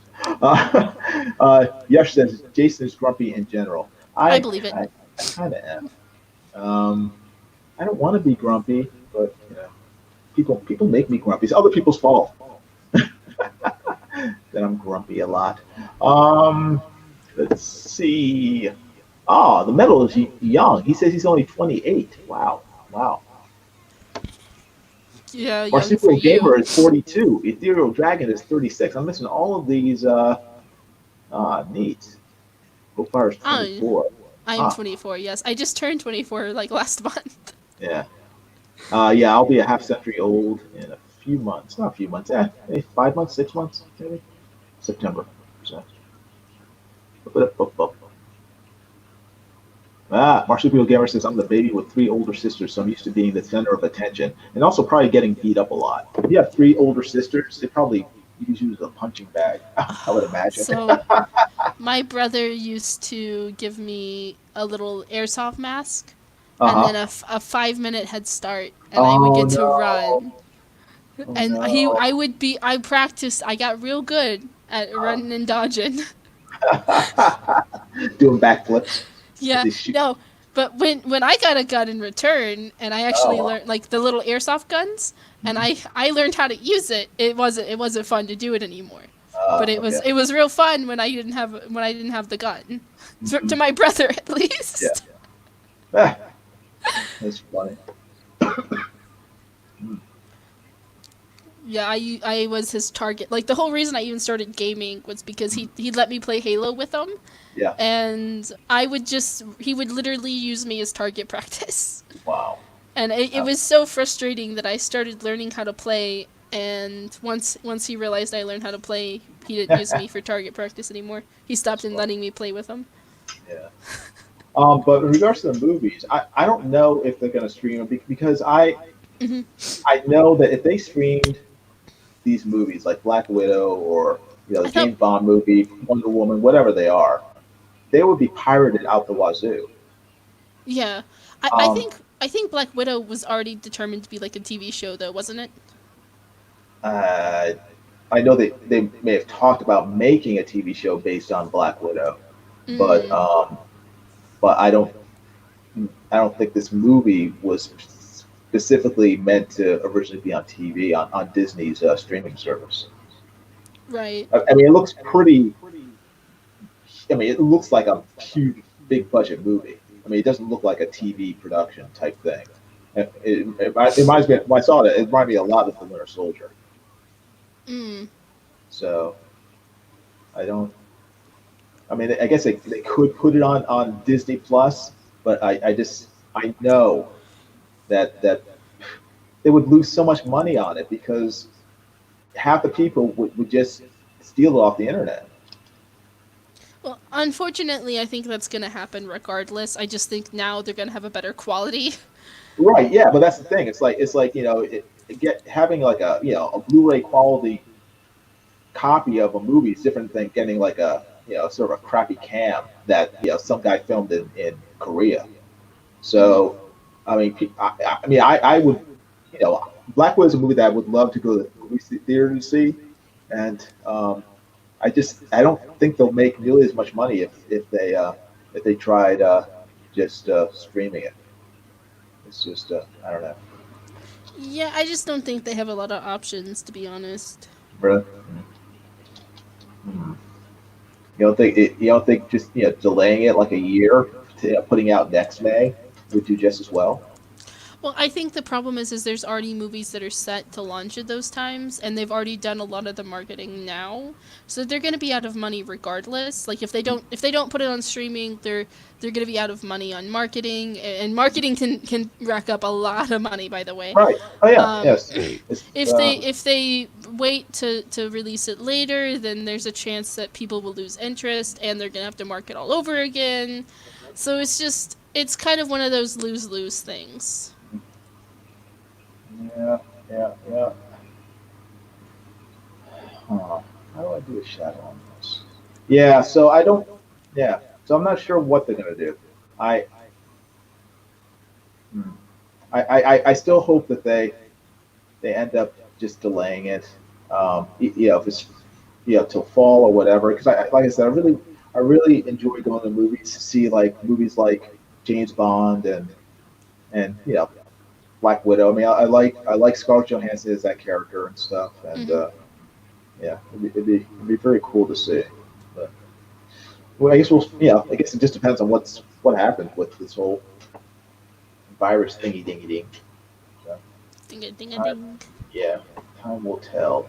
A: Yash says Jason is grumpy in general.
E: I believe it.
A: I kind of am. I don't want to be grumpy, but you know, people make me grumpy. It's other people's fault that I'm grumpy a lot. Let's see. The metal is young. He says he's only 28. Wow.
E: Yeah,
A: Marsupial Gamer is 42. Ethereal Dragon is 36. I'm missing all of these. Neat. Gofire's 24.
E: I am 24. Yes, I just turned 24 like last month.
A: Yeah. Yeah, I'll be a half century old in a few months. Not a few months. Maybe 5 months, 6 months, maybe. September. So. Marsupial Gamer says, I'm the baby with 3 older sisters, so I'm used to being the center of attention. And also probably getting beat up a lot. If you have 3 older sisters, they probably use you as a punching bag, I would imagine.
E: So, my brother used to give me a little airsoft mask, and then a 5-minute head start, and I would get to run. I practiced, I got real good at running and dodging.
A: Doing backflips.
E: Yeah, no, but when I got a gun in return, and I actually learned like the little airsoft guns, and I learned how to use it. It wasn't fun to do it anymore, but it was real fun when I didn't have the gun, to my brother at least.
A: Yeah, that's funny.
E: Yeah, I was his target. Like the whole reason I even started gaming was because he let me play Halo with him.
A: Yeah.
E: And he would literally use me as target practice.
A: Wow.
E: And it was so frustrating that I started learning how to play, and once he realized I learned how to play, he didn't use me for target practice anymore. He stopped letting me play with him.
A: Yeah. But in regards to the movies, I don't know if they're going to stream them because I know that if they streamed these movies like Black Widow or the James Bond movie, Wonder Woman, whatever they are, they would be pirated out the wazoo.
E: Yeah, I think Black Widow was already determined to be like a TV show, though, wasn't it?
A: I know they may have talked about making a TV show based on Black Widow, but I don't think this movie was specifically meant to originally be on TV on Disney's streaming service.
E: Right.
A: I mean, it looks pretty. I mean, it looks like a huge, big budget movie. I mean, it doesn't look like a TV production type thing. It reminds me. When I saw it, it reminded me a lot of The Winter Soldier. So, I mean, I guess they could put it on Disney Plus, but I know that they would lose so much money on it because half the people would just steal it off the internet.
E: Well, unfortunately, I think that's going to happen regardless. I just think now they're going to have a better quality.
A: Right. Yeah, but that's the thing. It's like having like a Blu-ray quality copy of a movie is different than getting like a sort of a crappy cam that some guy filmed in Korea. So, I would, Black Widow is a movie that I would love to go to the movie theater to see, and I don't think they'll make nearly as much money if they tried just streaming it. It's just I don't know.
E: Yeah, I just don't think they have a lot of options, to be honest.
A: Really? Hmm. You don't think just delaying it like a year to putting out next May would do just as well?
E: Well, I think the problem is there's already movies that are set to launch at those times, and they've already done a lot of the marketing now, so they're going to be out of money regardless. Like if they don't put it on streaming, they're going to be out of money on marketing, and marketing can rack up a lot of money. By the way,
A: Right. Oh yeah.
E: um,
A: Yes. It's
E: if they wait to release it later, then there's a chance that people will lose interest, and they're going to have to market all over again. So it's kind of one of those lose-lose things.
A: yeah, yeah. Huh. How do I do a shadow on this? Yeah. So I don't. Yeah. So I'm not sure what they're gonna do. I. Hmm. I still hope that they end up just delaying it. If it's till fall or whatever. Because like I said, I really enjoy going to movies to see like movies like James Bond and Black Widow. I mean, I like Scarlett Johansson as that character and stuff, and
E: Hmm.
A: yeah, it'd be very cool to see. But well, I guess I guess it just depends on what happens with this whole virus thingy dingy ding. So,
E: Ding a ding a
A: uh,
E: ding.
A: yeah, time will tell.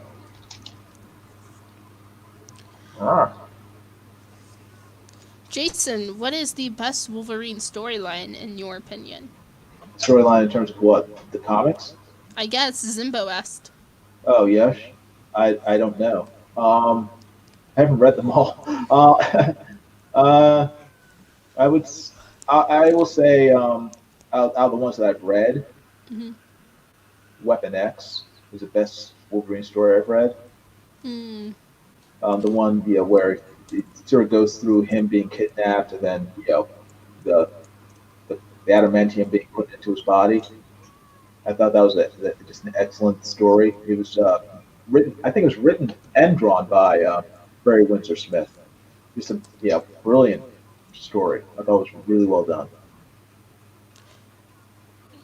A: Ah,
E: Jason, what is the best Wolverine storyline in your opinion?
A: storyline in terms of what the comics.
E: I guess Zimbo asked.
A: Oh yes, I don't know. I haven't read them all. Uh, I would I will say out of the ones that I've read,
E: Hmm.
A: Weapon X is the best Wolverine story I've read.
E: Hmm.
A: The one where it sort of goes through him being kidnapped and then the the adamantium being put into his body. I thought that was just an excellent story. It was written. I think it was written and drawn by Barry Windsor Smith. Just a brilliant story. I thought it was really well done.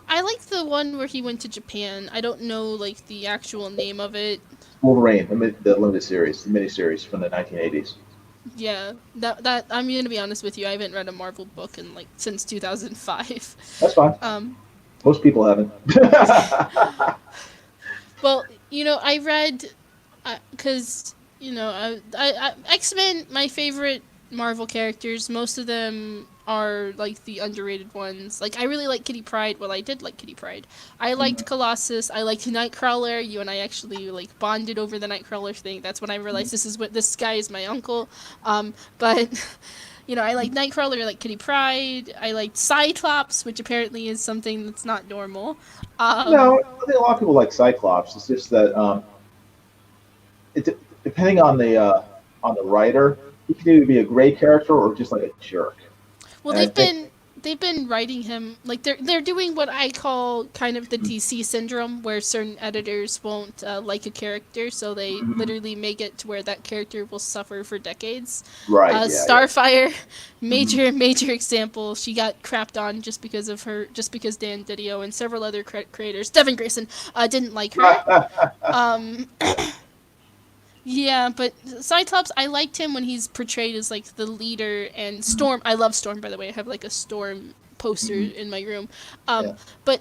E: I like the one where he went to Japan. I don't know like the actual name of it.
A: Wolverine, the limited series, the miniseries from the 1980s.
E: Yeah, that I'm gonna be honest with you. I haven't read a Marvel book in like since 2005.
A: That's fine.
E: Um,
A: Most people haven't.
E: well, I read because X-Men, my favorite Marvel characters. Most of them are like the underrated ones. Like I really like Kitty Pryde. Well, I did like Kitty Pryde. I liked Colossus. I liked Nightcrawler. You and I actually like bonded over the Nightcrawler thing. That's when I realized this guy is my uncle. But I like Nightcrawler. I like Kitty Pryde. I liked Cyclops, which apparently is something that's not normal.
A: No, I think a lot of people like Cyclops. It's just that depending on the writer, he can either be a great character or just like a jerk.
E: Well,
A: And I think
E: they've been writing him like they're doing what I call kind of the DC syndrome, where certain editors won't like a character, so they literally make it to where that character will suffer for decades.
A: right, yeah.
E: Starfire,
A: Mhm.
E: major example. She got crapped on just because Dan Didio and several other creators, Devin Grayson, didn't like her. Um, Yeah, but Cyclops, I liked him when he's portrayed as like the leader, and Storm. I love Storm, by the way. I have like a Storm poster
A: Mhm.
E: in my room.
A: Yeah.
E: But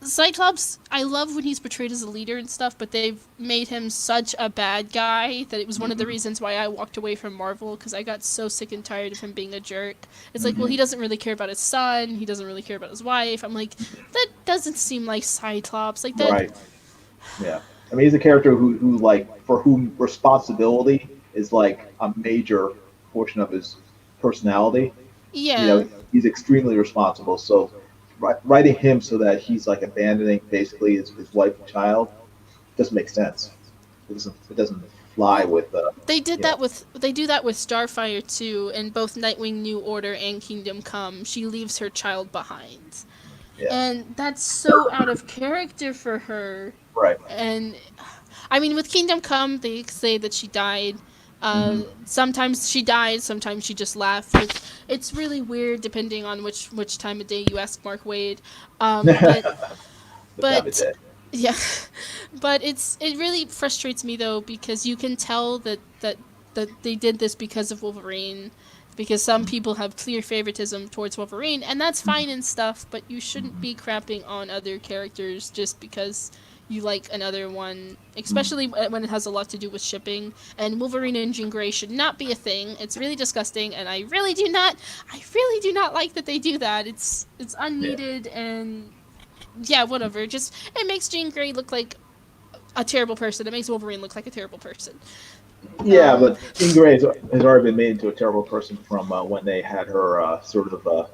E: Cyclops, I love when he's portrayed as a leader and stuff, but they've made him such a bad guy that it was one of the reasons why I walked away from Marvel, because I got so sick and tired of him being a jerk. It's like, well, he doesn't really care about his son, he doesn't really care about his wife. I'm like, that doesn't seem like Cyclops. Like that.
A: Right. Yeah. I mean, he's a character who like for whom responsibility is like a major portion of his personality.
E: Yeah.
A: He's extremely responsible. So writing him so that he's like abandoning basically his wife and child doesn't make sense. It doesn't fly
E: Well,
A: with
E: they do that with Starfire too. In both Nightwing New Order and Kingdom Come, she leaves her child behind,
A: yeah.
E: and that's so out of character for her.
A: Right.
E: And I mean, with Kingdom Come, they say that she died. Sometimes she dies, sometimes she just laughs. It's really weird depending on which time of day you ask Mark Wade. But
A: The time of day.
E: yeah, but it really frustrates me though, because you can tell that they did this because of Wolverine, because some people have clear favoritism towards Wolverine, and that's fine and stuff, but you shouldn't be crapping on other characters just because you like another one, especially when it has a lot to do with shipping. And Wolverine and Jean Grey should not be a thing. It's really disgusting, and I really do not like that they do that. It's unneeded, and yeah, whatever. Just, it makes Jean Grey look like a terrible person. It makes Wolverine look like a terrible person.
A: Yeah, but Jean Grey has already been made into a terrible person from when they had her sort of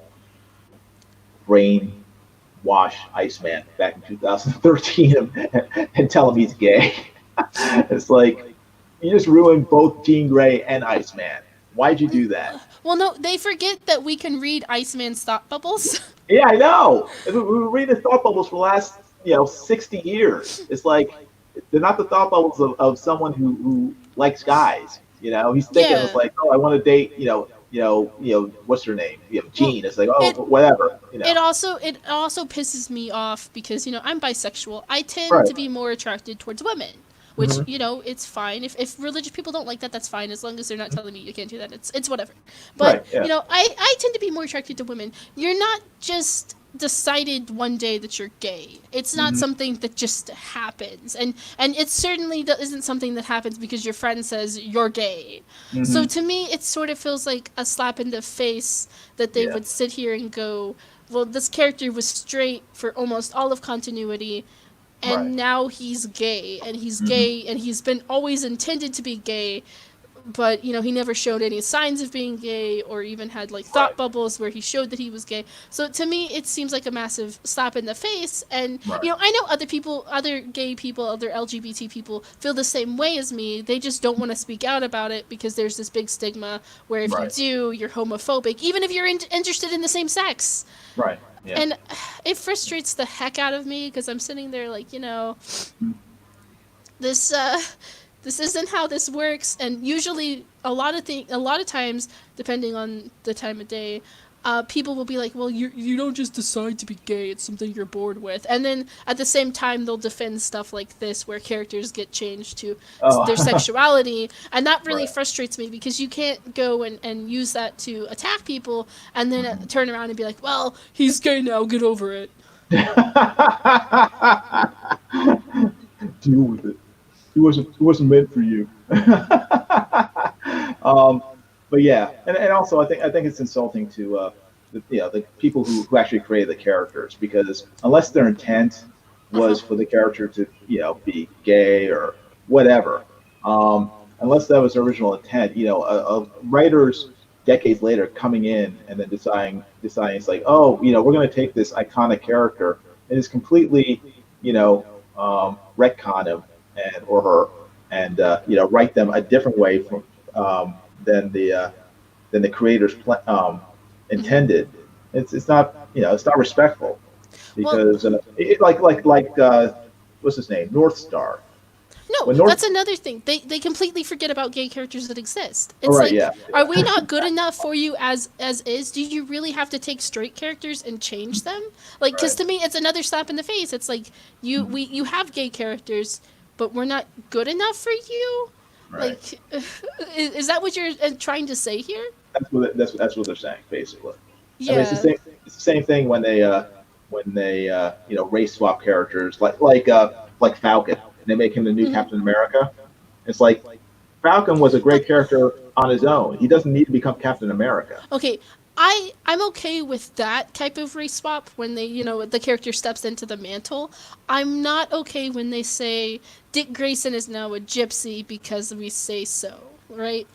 A: brain wash Iceman back in 2013 and tell him he's gay. It's like, you just ruined both Jean Grey and Iceman. Why'd you do that?
E: Well, no, they forget that we can read Iceman's thought bubbles.
A: Yeah, I know. We were reading thought bubbles for the last 60 years. It's like, they're not the thought bubbles of someone who likes guys. He's thinking,
E: Yeah.
A: it's like, oh, I want to date, what's her name? Jean. It's like, oh, whatever.
E: It also pisses me off because I'm bisexual. I tend
A: Right.
E: to be more attracted towards women, which it's fine. If religious people don't like that, that's fine, as long as they're not telling me you can't do that. It's whatever. But
A: Right, yeah.
E: I tend to be more attracted to women. You're not just decided one day that you're gay. It's not something that just happens, and it certainly isn't something that happens because your friend says you're gay. So to me, it sort of feels like a slap in the face that they would sit here and go, well, this character was straight for almost all of continuity, and now he's gay, and he's gay, and he's been always intended to be gay, but he never showed any signs of being gay, or even had like thought bubbles where he showed that he was gay. So to me, it seems like a massive slap in the face. And I know other people, other gay people, other LGBT people feel the same way as me. They just don't want to speak out about it because there's this big stigma where if you do, you're homophobic, even if you're interested in the same sex.
A: Right. Yeah.
E: And it frustrates the heck out of me because I'm sitting there like, this isn't how this works. And usually a lot of times, depending on the time of day, people will be like, well, you don't just decide to be gay, it's something you're bored with. And then at the same time, they'll defend stuff like this where characters get changed to their sexuality, and that really frustrates me because you can't go and use that to attack people and then turn around and be like, well, he's gay now, get over it.
A: Deal with it. It wasn't meant for you. But yeah, and also I think it's insulting to the people who actually created the characters, because unless their intent was for the character to be gay or whatever, unless that was their original intent, writers decades later coming in and then deciding it's like, oh, we're going to take this iconic character and just completely retcon him or her, and write them a different way from than the creators intended. It's not respectful, because what's his name, North Star.
E: No, that's another thing. They completely forget about gay characters that exist. It's are we not good enough for you as is? Do you really have to take straight characters and change them? Like, because to me, it's another slap in the face. It's like you have gay characters, but we're not good enough for you.
A: Right.
E: Like, is that what you're trying to say here?
A: That's what they're saying, basically.
E: Yeah.
A: I mean, it's the same thing when they race swap characters like Falcon, and they make him the new Captain America. It's like, Falcon was a great character on his own. He doesn't need to become Captain America.
E: Okay, I'm okay with that type of race swap when they, the character steps into the mantle. I'm not okay when they say Dick Grayson is now a gypsy because we say so, right?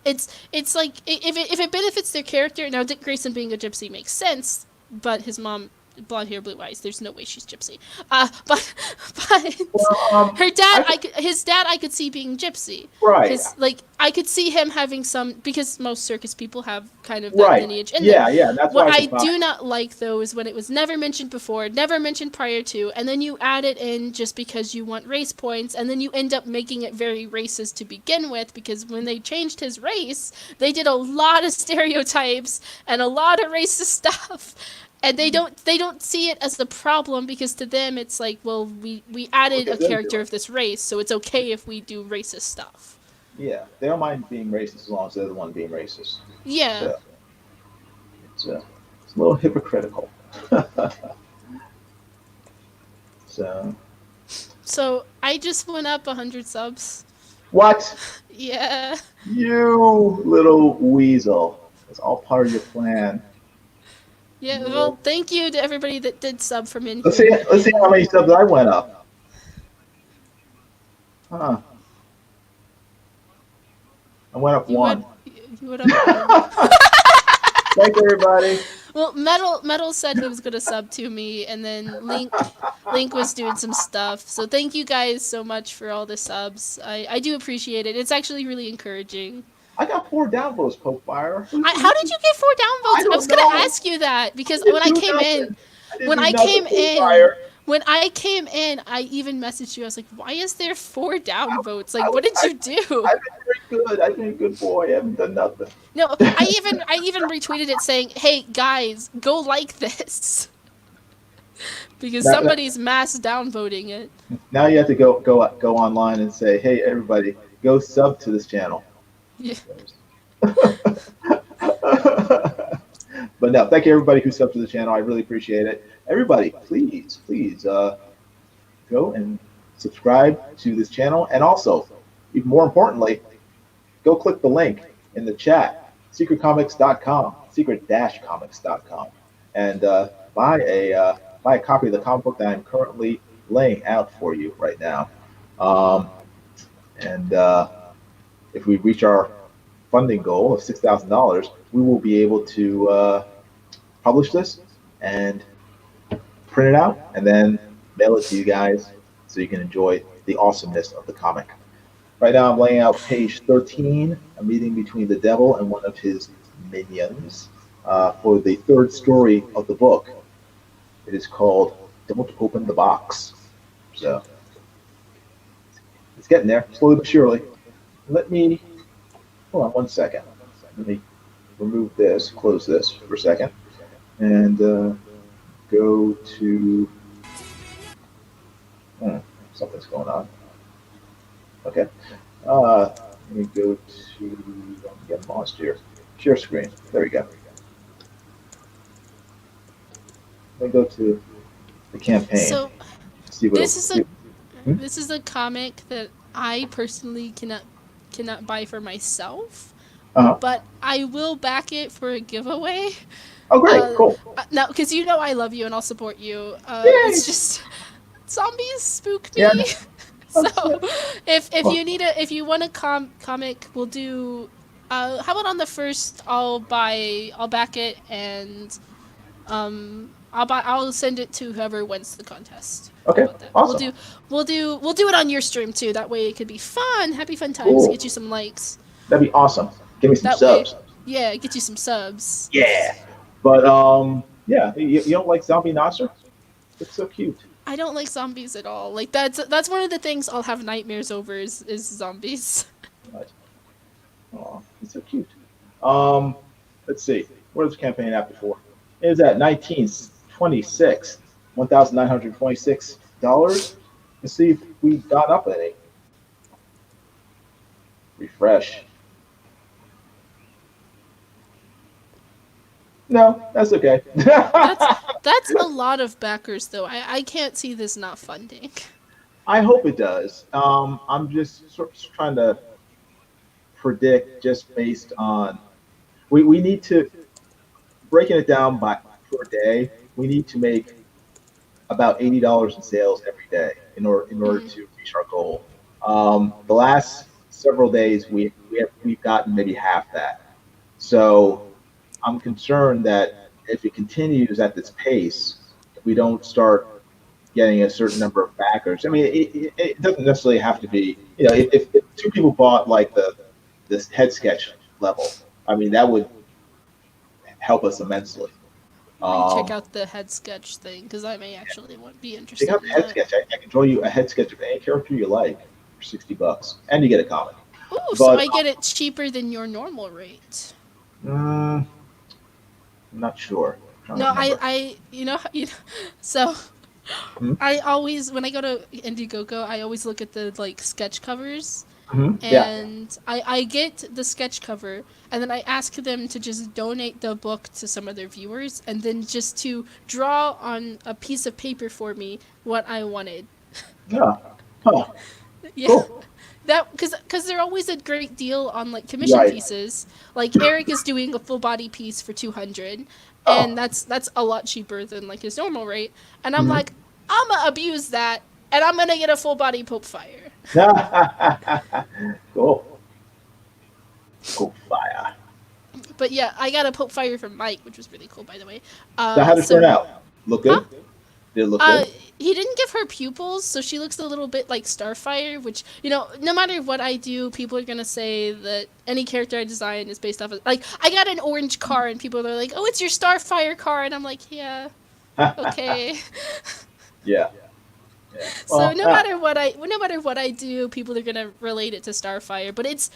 E: It's like, if it benefits their character, now Dick Grayson being a gypsy makes sense, but his mom blonde hair, blue eyes. There's no way she's Gypsy. But
A: Well,
E: her dad, his dad, I could see being Gypsy.
A: Right.
E: I could see him having some, because most circus people have kind of that lineage in
A: there.
E: there.
A: Yeah, that's
E: what
A: why
E: I do not like, though, is when it was never mentioned before, never mentioned prior to, and then you add it in just because you want race points, and then you end up making it very racist to begin with, because when they changed his race, they did a lot of stereotypes and a lot of racist stuff. And they don't see it as the problem, because to them it's like, well, we added a character of this race, so it's okay if we do racist stuff.
A: Yeah, they don't mind being racist as long as they're the one being racist.
E: Yeah.
A: So, it's a little hypocritical.
E: So I just went up 100 subs.
A: What?
E: Yeah.
A: You little weasel. It's all part of your plan.
E: Yeah, well, thank you to everybody that did sub from in
A: Let's
E: here.
A: see how many subs I went up. Huh. I went up one.
E: You went up one.
A: Thanks, everybody.
E: Well, Metal said he was gonna sub to me, and then Link was doing some stuff. So thank you guys so much for all the subs. I do appreciate it. It's actually really encouraging.
A: I got 4 downvotes, Pokefire.
E: How did you get 4 downvotes? I was gonna ask you that, because when I came in, I even messaged you. I was like, "Why is there 4 downvotes? Like, what did you do?"
A: I've been very good. I've been a good boy. I haven't done nothing.
E: No, I even retweeted it saying, "Hey guys, go like this," because somebody's mass downvoting it.
A: Now you have to go online and say, "Hey, everybody, go sub to this channel."
E: Yeah.
A: But no, thank you everybody who subbed to the channel. I really appreciate it. Everybody, please go and subscribe to this channel, and also, even more importantly, go click the link in the chat, secretcomics.com, secret-comics.com, and buy a copy of the comic book that I'm currently laying out for you right now. If we reach our funding goal of $6,000, we will be able to publish this and print it out and then mail it to you guys so you can enjoy the awesomeness of the comic. Right now I'm laying out page 13, a meeting between the devil and one of his minions, for the 3rd story of the book. It is called Don't Open the Box. So it's getting there, slowly but surely. Let me, hold on 1 second. Let me remove this, close this for a second, and go to, something's going on. Okay. Let me go to, I'm getting lost here. Share screen. There we go. Let me go to the campaign.
E: So
A: see what
E: this is a comic that I personally cannot buy for myself, but I will back it for a giveaway.
A: Oh, great, cool.
E: Now, because you know I love you and I'll support you. It's just zombies spook me. Yeah. So if you want a comic, we'll do. How about on the first? I'll back it, and I'll send it to whoever wins the contest.
A: Okay, awesome.
E: We'll do it on your stream too. That way it could be fun. Happy fun times. Cool. Get you some likes.
A: That'd be awesome. Give me some subs.
E: Yeah, get you some subs.
A: Yeah, but yeah, you don't like Zombie Nasser? It's so cute.
E: I don't like zombies at all. Like that's one of the things I'll have nightmares over is zombies.
A: Right. Oh, he's so cute. Let's see. What is the campaign at before? It is at 1926, $1,926. Let's see if we've gone up any. Refresh. No, that's okay.
E: That's a lot of backers, though. I can't see this not funding.
A: I hope it does. I'm just sort of trying to predict just based on we need to breaking it down by per day. We need to make about $80 in sales every day in order to reach our goal. The last several days we've gotten maybe half that. So I'm concerned that if it continues at this pace, we don't start getting a certain number of backers. I mean, it doesn't necessarily have to be. If two people bought like this head sketch level, I mean, that would help us immensely.
E: I might check out the head sketch thing because I may actually be interested
A: Check out
E: in
A: the head
E: that.
A: sketch. I can draw you a head sketch of any character you like for $60, and you get a comic.
E: Ooh, so I get it cheaper than your normal rate.
A: I'm not sure.
E: No, so I always, when I go to Indiegogo, I always look at the like sketch covers, and I get the sketch cover, and then I ask them to just donate the book to some of their viewers, and then just to draw on a piece of paper for me what I wanted.
A: Yeah. Huh.
E: Yeah.
A: Cool.
E: That because they're always a great deal on like commission pieces. Like Eric is doing a full body piece for $200, and that's a lot cheaper than like his normal rate. And I'm like, I'm gonna abuse that, and I'm gonna get a full body Pope Fire.
A: Cool. Pope Fire.
E: But yeah, I got a Pope Fire from Mike, which was really cool, by the way.
A: So how did it turn out? Look good?
E: Huh?
A: Did it look good?
E: He didn't give her pupils, so she looks a little bit like Starfire, which, no matter what I do, people are going to say that any character I design is based off of, like, I got an orange car, and people are like, oh, it's your Starfire car, and I'm like, yeah, okay.
A: Yeah.
E: So no matter what I do, people are going to relate it to Starfire, but it's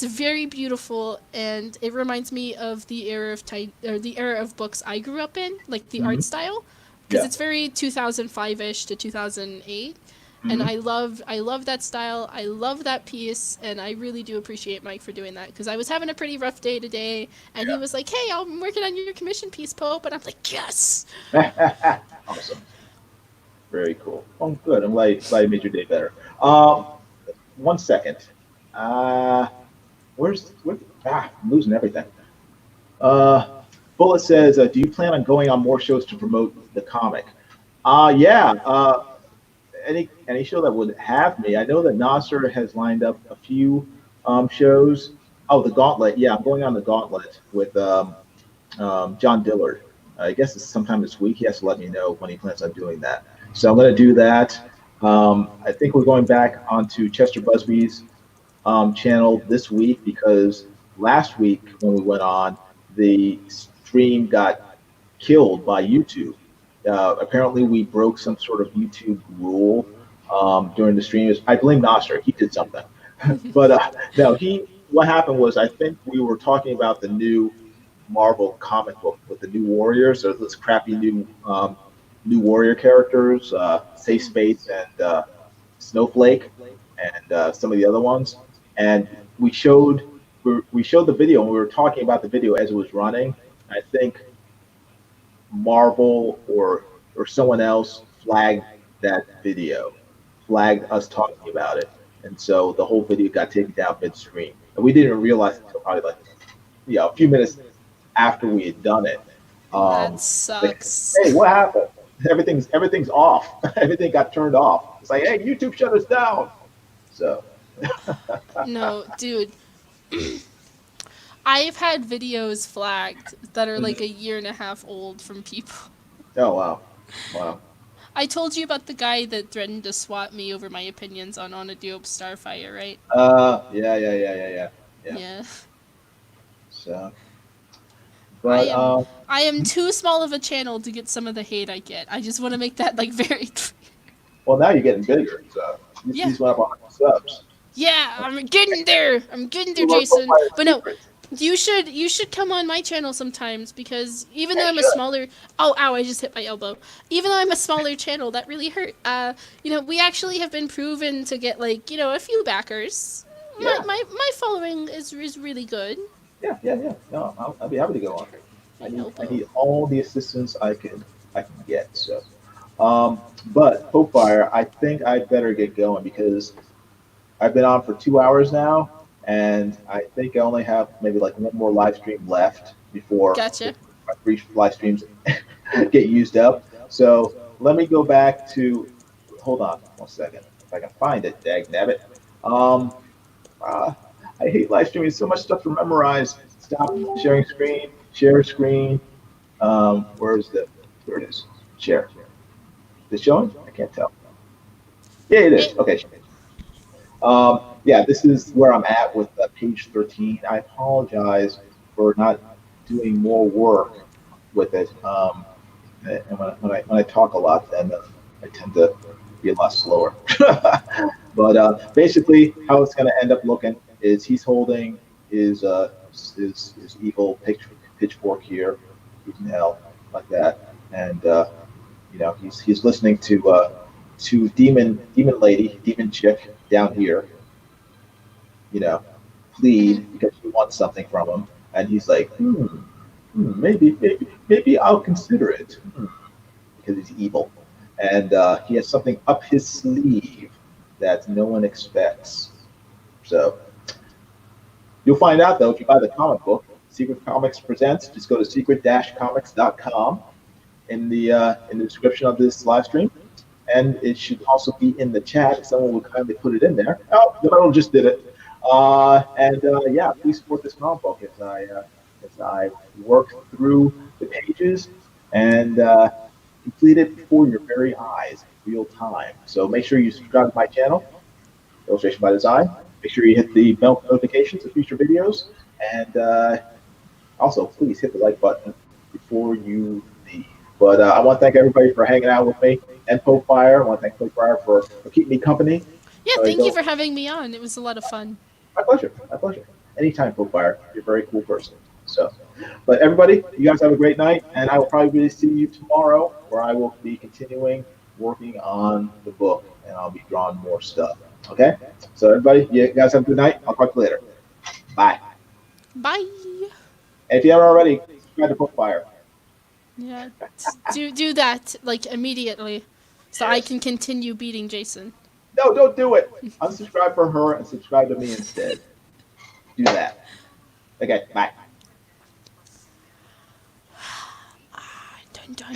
E: very beautiful, and it reminds me of the era of books I grew up in, like the art style. Because it's very 2005-ish to 2008, and I love that style. I love that piece, and I really do appreciate Mike for doing that. Because I was having a pretty rough day today, and he was like, "Hey, I'm working on your commission piece, Pope," and I'm like, "Yes."
A: Awesome. Very cool. Oh, good. I'm glad you made your day better. 1 second. I'm losing everything. Bullet says, do you plan on going on more shows to promote the comic? Yeah. Any show that would have me. I know that Nasser has lined up a few shows. Oh, the Gauntlet. Yeah, I'm going on the Gauntlet with John Dillard. I guess it's sometime this week. He has to let me know when he plans on doing that. So I'm going to do that. I think we're going back onto Chester Busby's channel this week because last week when we went on, the stream got killed by YouTube. Apparently, we broke some sort of YouTube rule during the stream. I blame Nasser. He did something. But no, what happened was I think we were talking about the new Marvel comic book with the new Warriors, or this crappy new Warrior characters, Safe Space and Snowflake, and some of the other ones. And we showed the video, and we were talking about the video as it was running. I think Marvel or someone else flagged that video, flagged us talking about it, and so the whole video got taken down midstream. And we didn't realize until probably a few minutes after we had done it.
E: That sucks.
A: Hey, what happened? Everything's off. Everything got turned off. It's like, hey, YouTube shut us down. So.
E: No, dude. I've had videos flagged that are like a year and a half old from people.
A: Oh, wow.
E: I told you about the guy that threatened to swat me over my opinions on Onadope Starfire, right? Yeah.
A: So, but
E: I am too small of a channel to get some of the hate I get. I just want to make that like very clear.
A: Well, now you're getting bigger, so these went up 100 subs.
E: Yeah, I'm getting there, Jason. But no, you should come on my channel sometimes because even though I'm a smaller, ow, I just hit my elbow. Even though I'm a smaller channel, that really hurt. We actually have been proven to get like, a few backers. Yeah. My following is really good.
A: Yeah. No, I'll be happy to go on. I need all the assistance I can get. So, but Pope Fire, I think I'd better get going because I've been on for 2 hours now, and I think I only have maybe like one more live stream left before my brief live streams get used up. So let me go back to. Hold on 1 second, if I can find it. Dagnabbit. I hate live streaming. So much stuff to memorize. Stop sharing screen. Share screen. Where it is? Share. Is it showing? I can't tell. Yeah, it is. Okay. Yeah, this is where I'm at with page 13. I apologize for not doing more work with it. And when I talk a lot, then I tend to be a lot slower. But basically, how it's going to end up looking is he's holding his evil pitchfork here, he's nail like that, and he's listening to demon lady, demon chick down here, you know,
E: Mhm.
A: plead because she wants something from him, and he's like, maybe I'll consider it. Because he's evil, and he has something up his sleeve that no one expects. So you'll find out though if you buy the comic book. Secret Comics presents. Just go to secret-comics.com in the description of this live stream, and it should also be in the chat. Someone will kindly put it in there. Oh, the metal just did it. And yeah, please support this comic book as I work through the pages and complete it before your very eyes in real time. So make sure you subscribe to my channel, Illustration by Design. Make sure you hit the bell notifications of future videos, and also please hit the like button before you leave. But I want to thank everybody for hanging out with me and Pope Fire. I want to thank Pope Fire for keeping me company.
E: Yeah,
A: So
E: thank you for having me on. It was a lot of fun.
A: My pleasure. My pleasure. Anytime, Pope Fire. You're a very cool person. So, but everybody, you guys have a great night, and I will probably see you tomorrow, where I will be continuing working on the book, and I'll be drawing more stuff. Okay. So everybody, you guys have a good night. I'll talk to you later. Bye.
E: Bye.
A: And if you haven't already, subscribe to Pope Fire.
E: Yeah, do that like immediately, so I can continue beating Jason.
A: No, don't do it. Unsubscribe for her and subscribe to me instead. Do that. Okay, bye.
E: Dun, dun.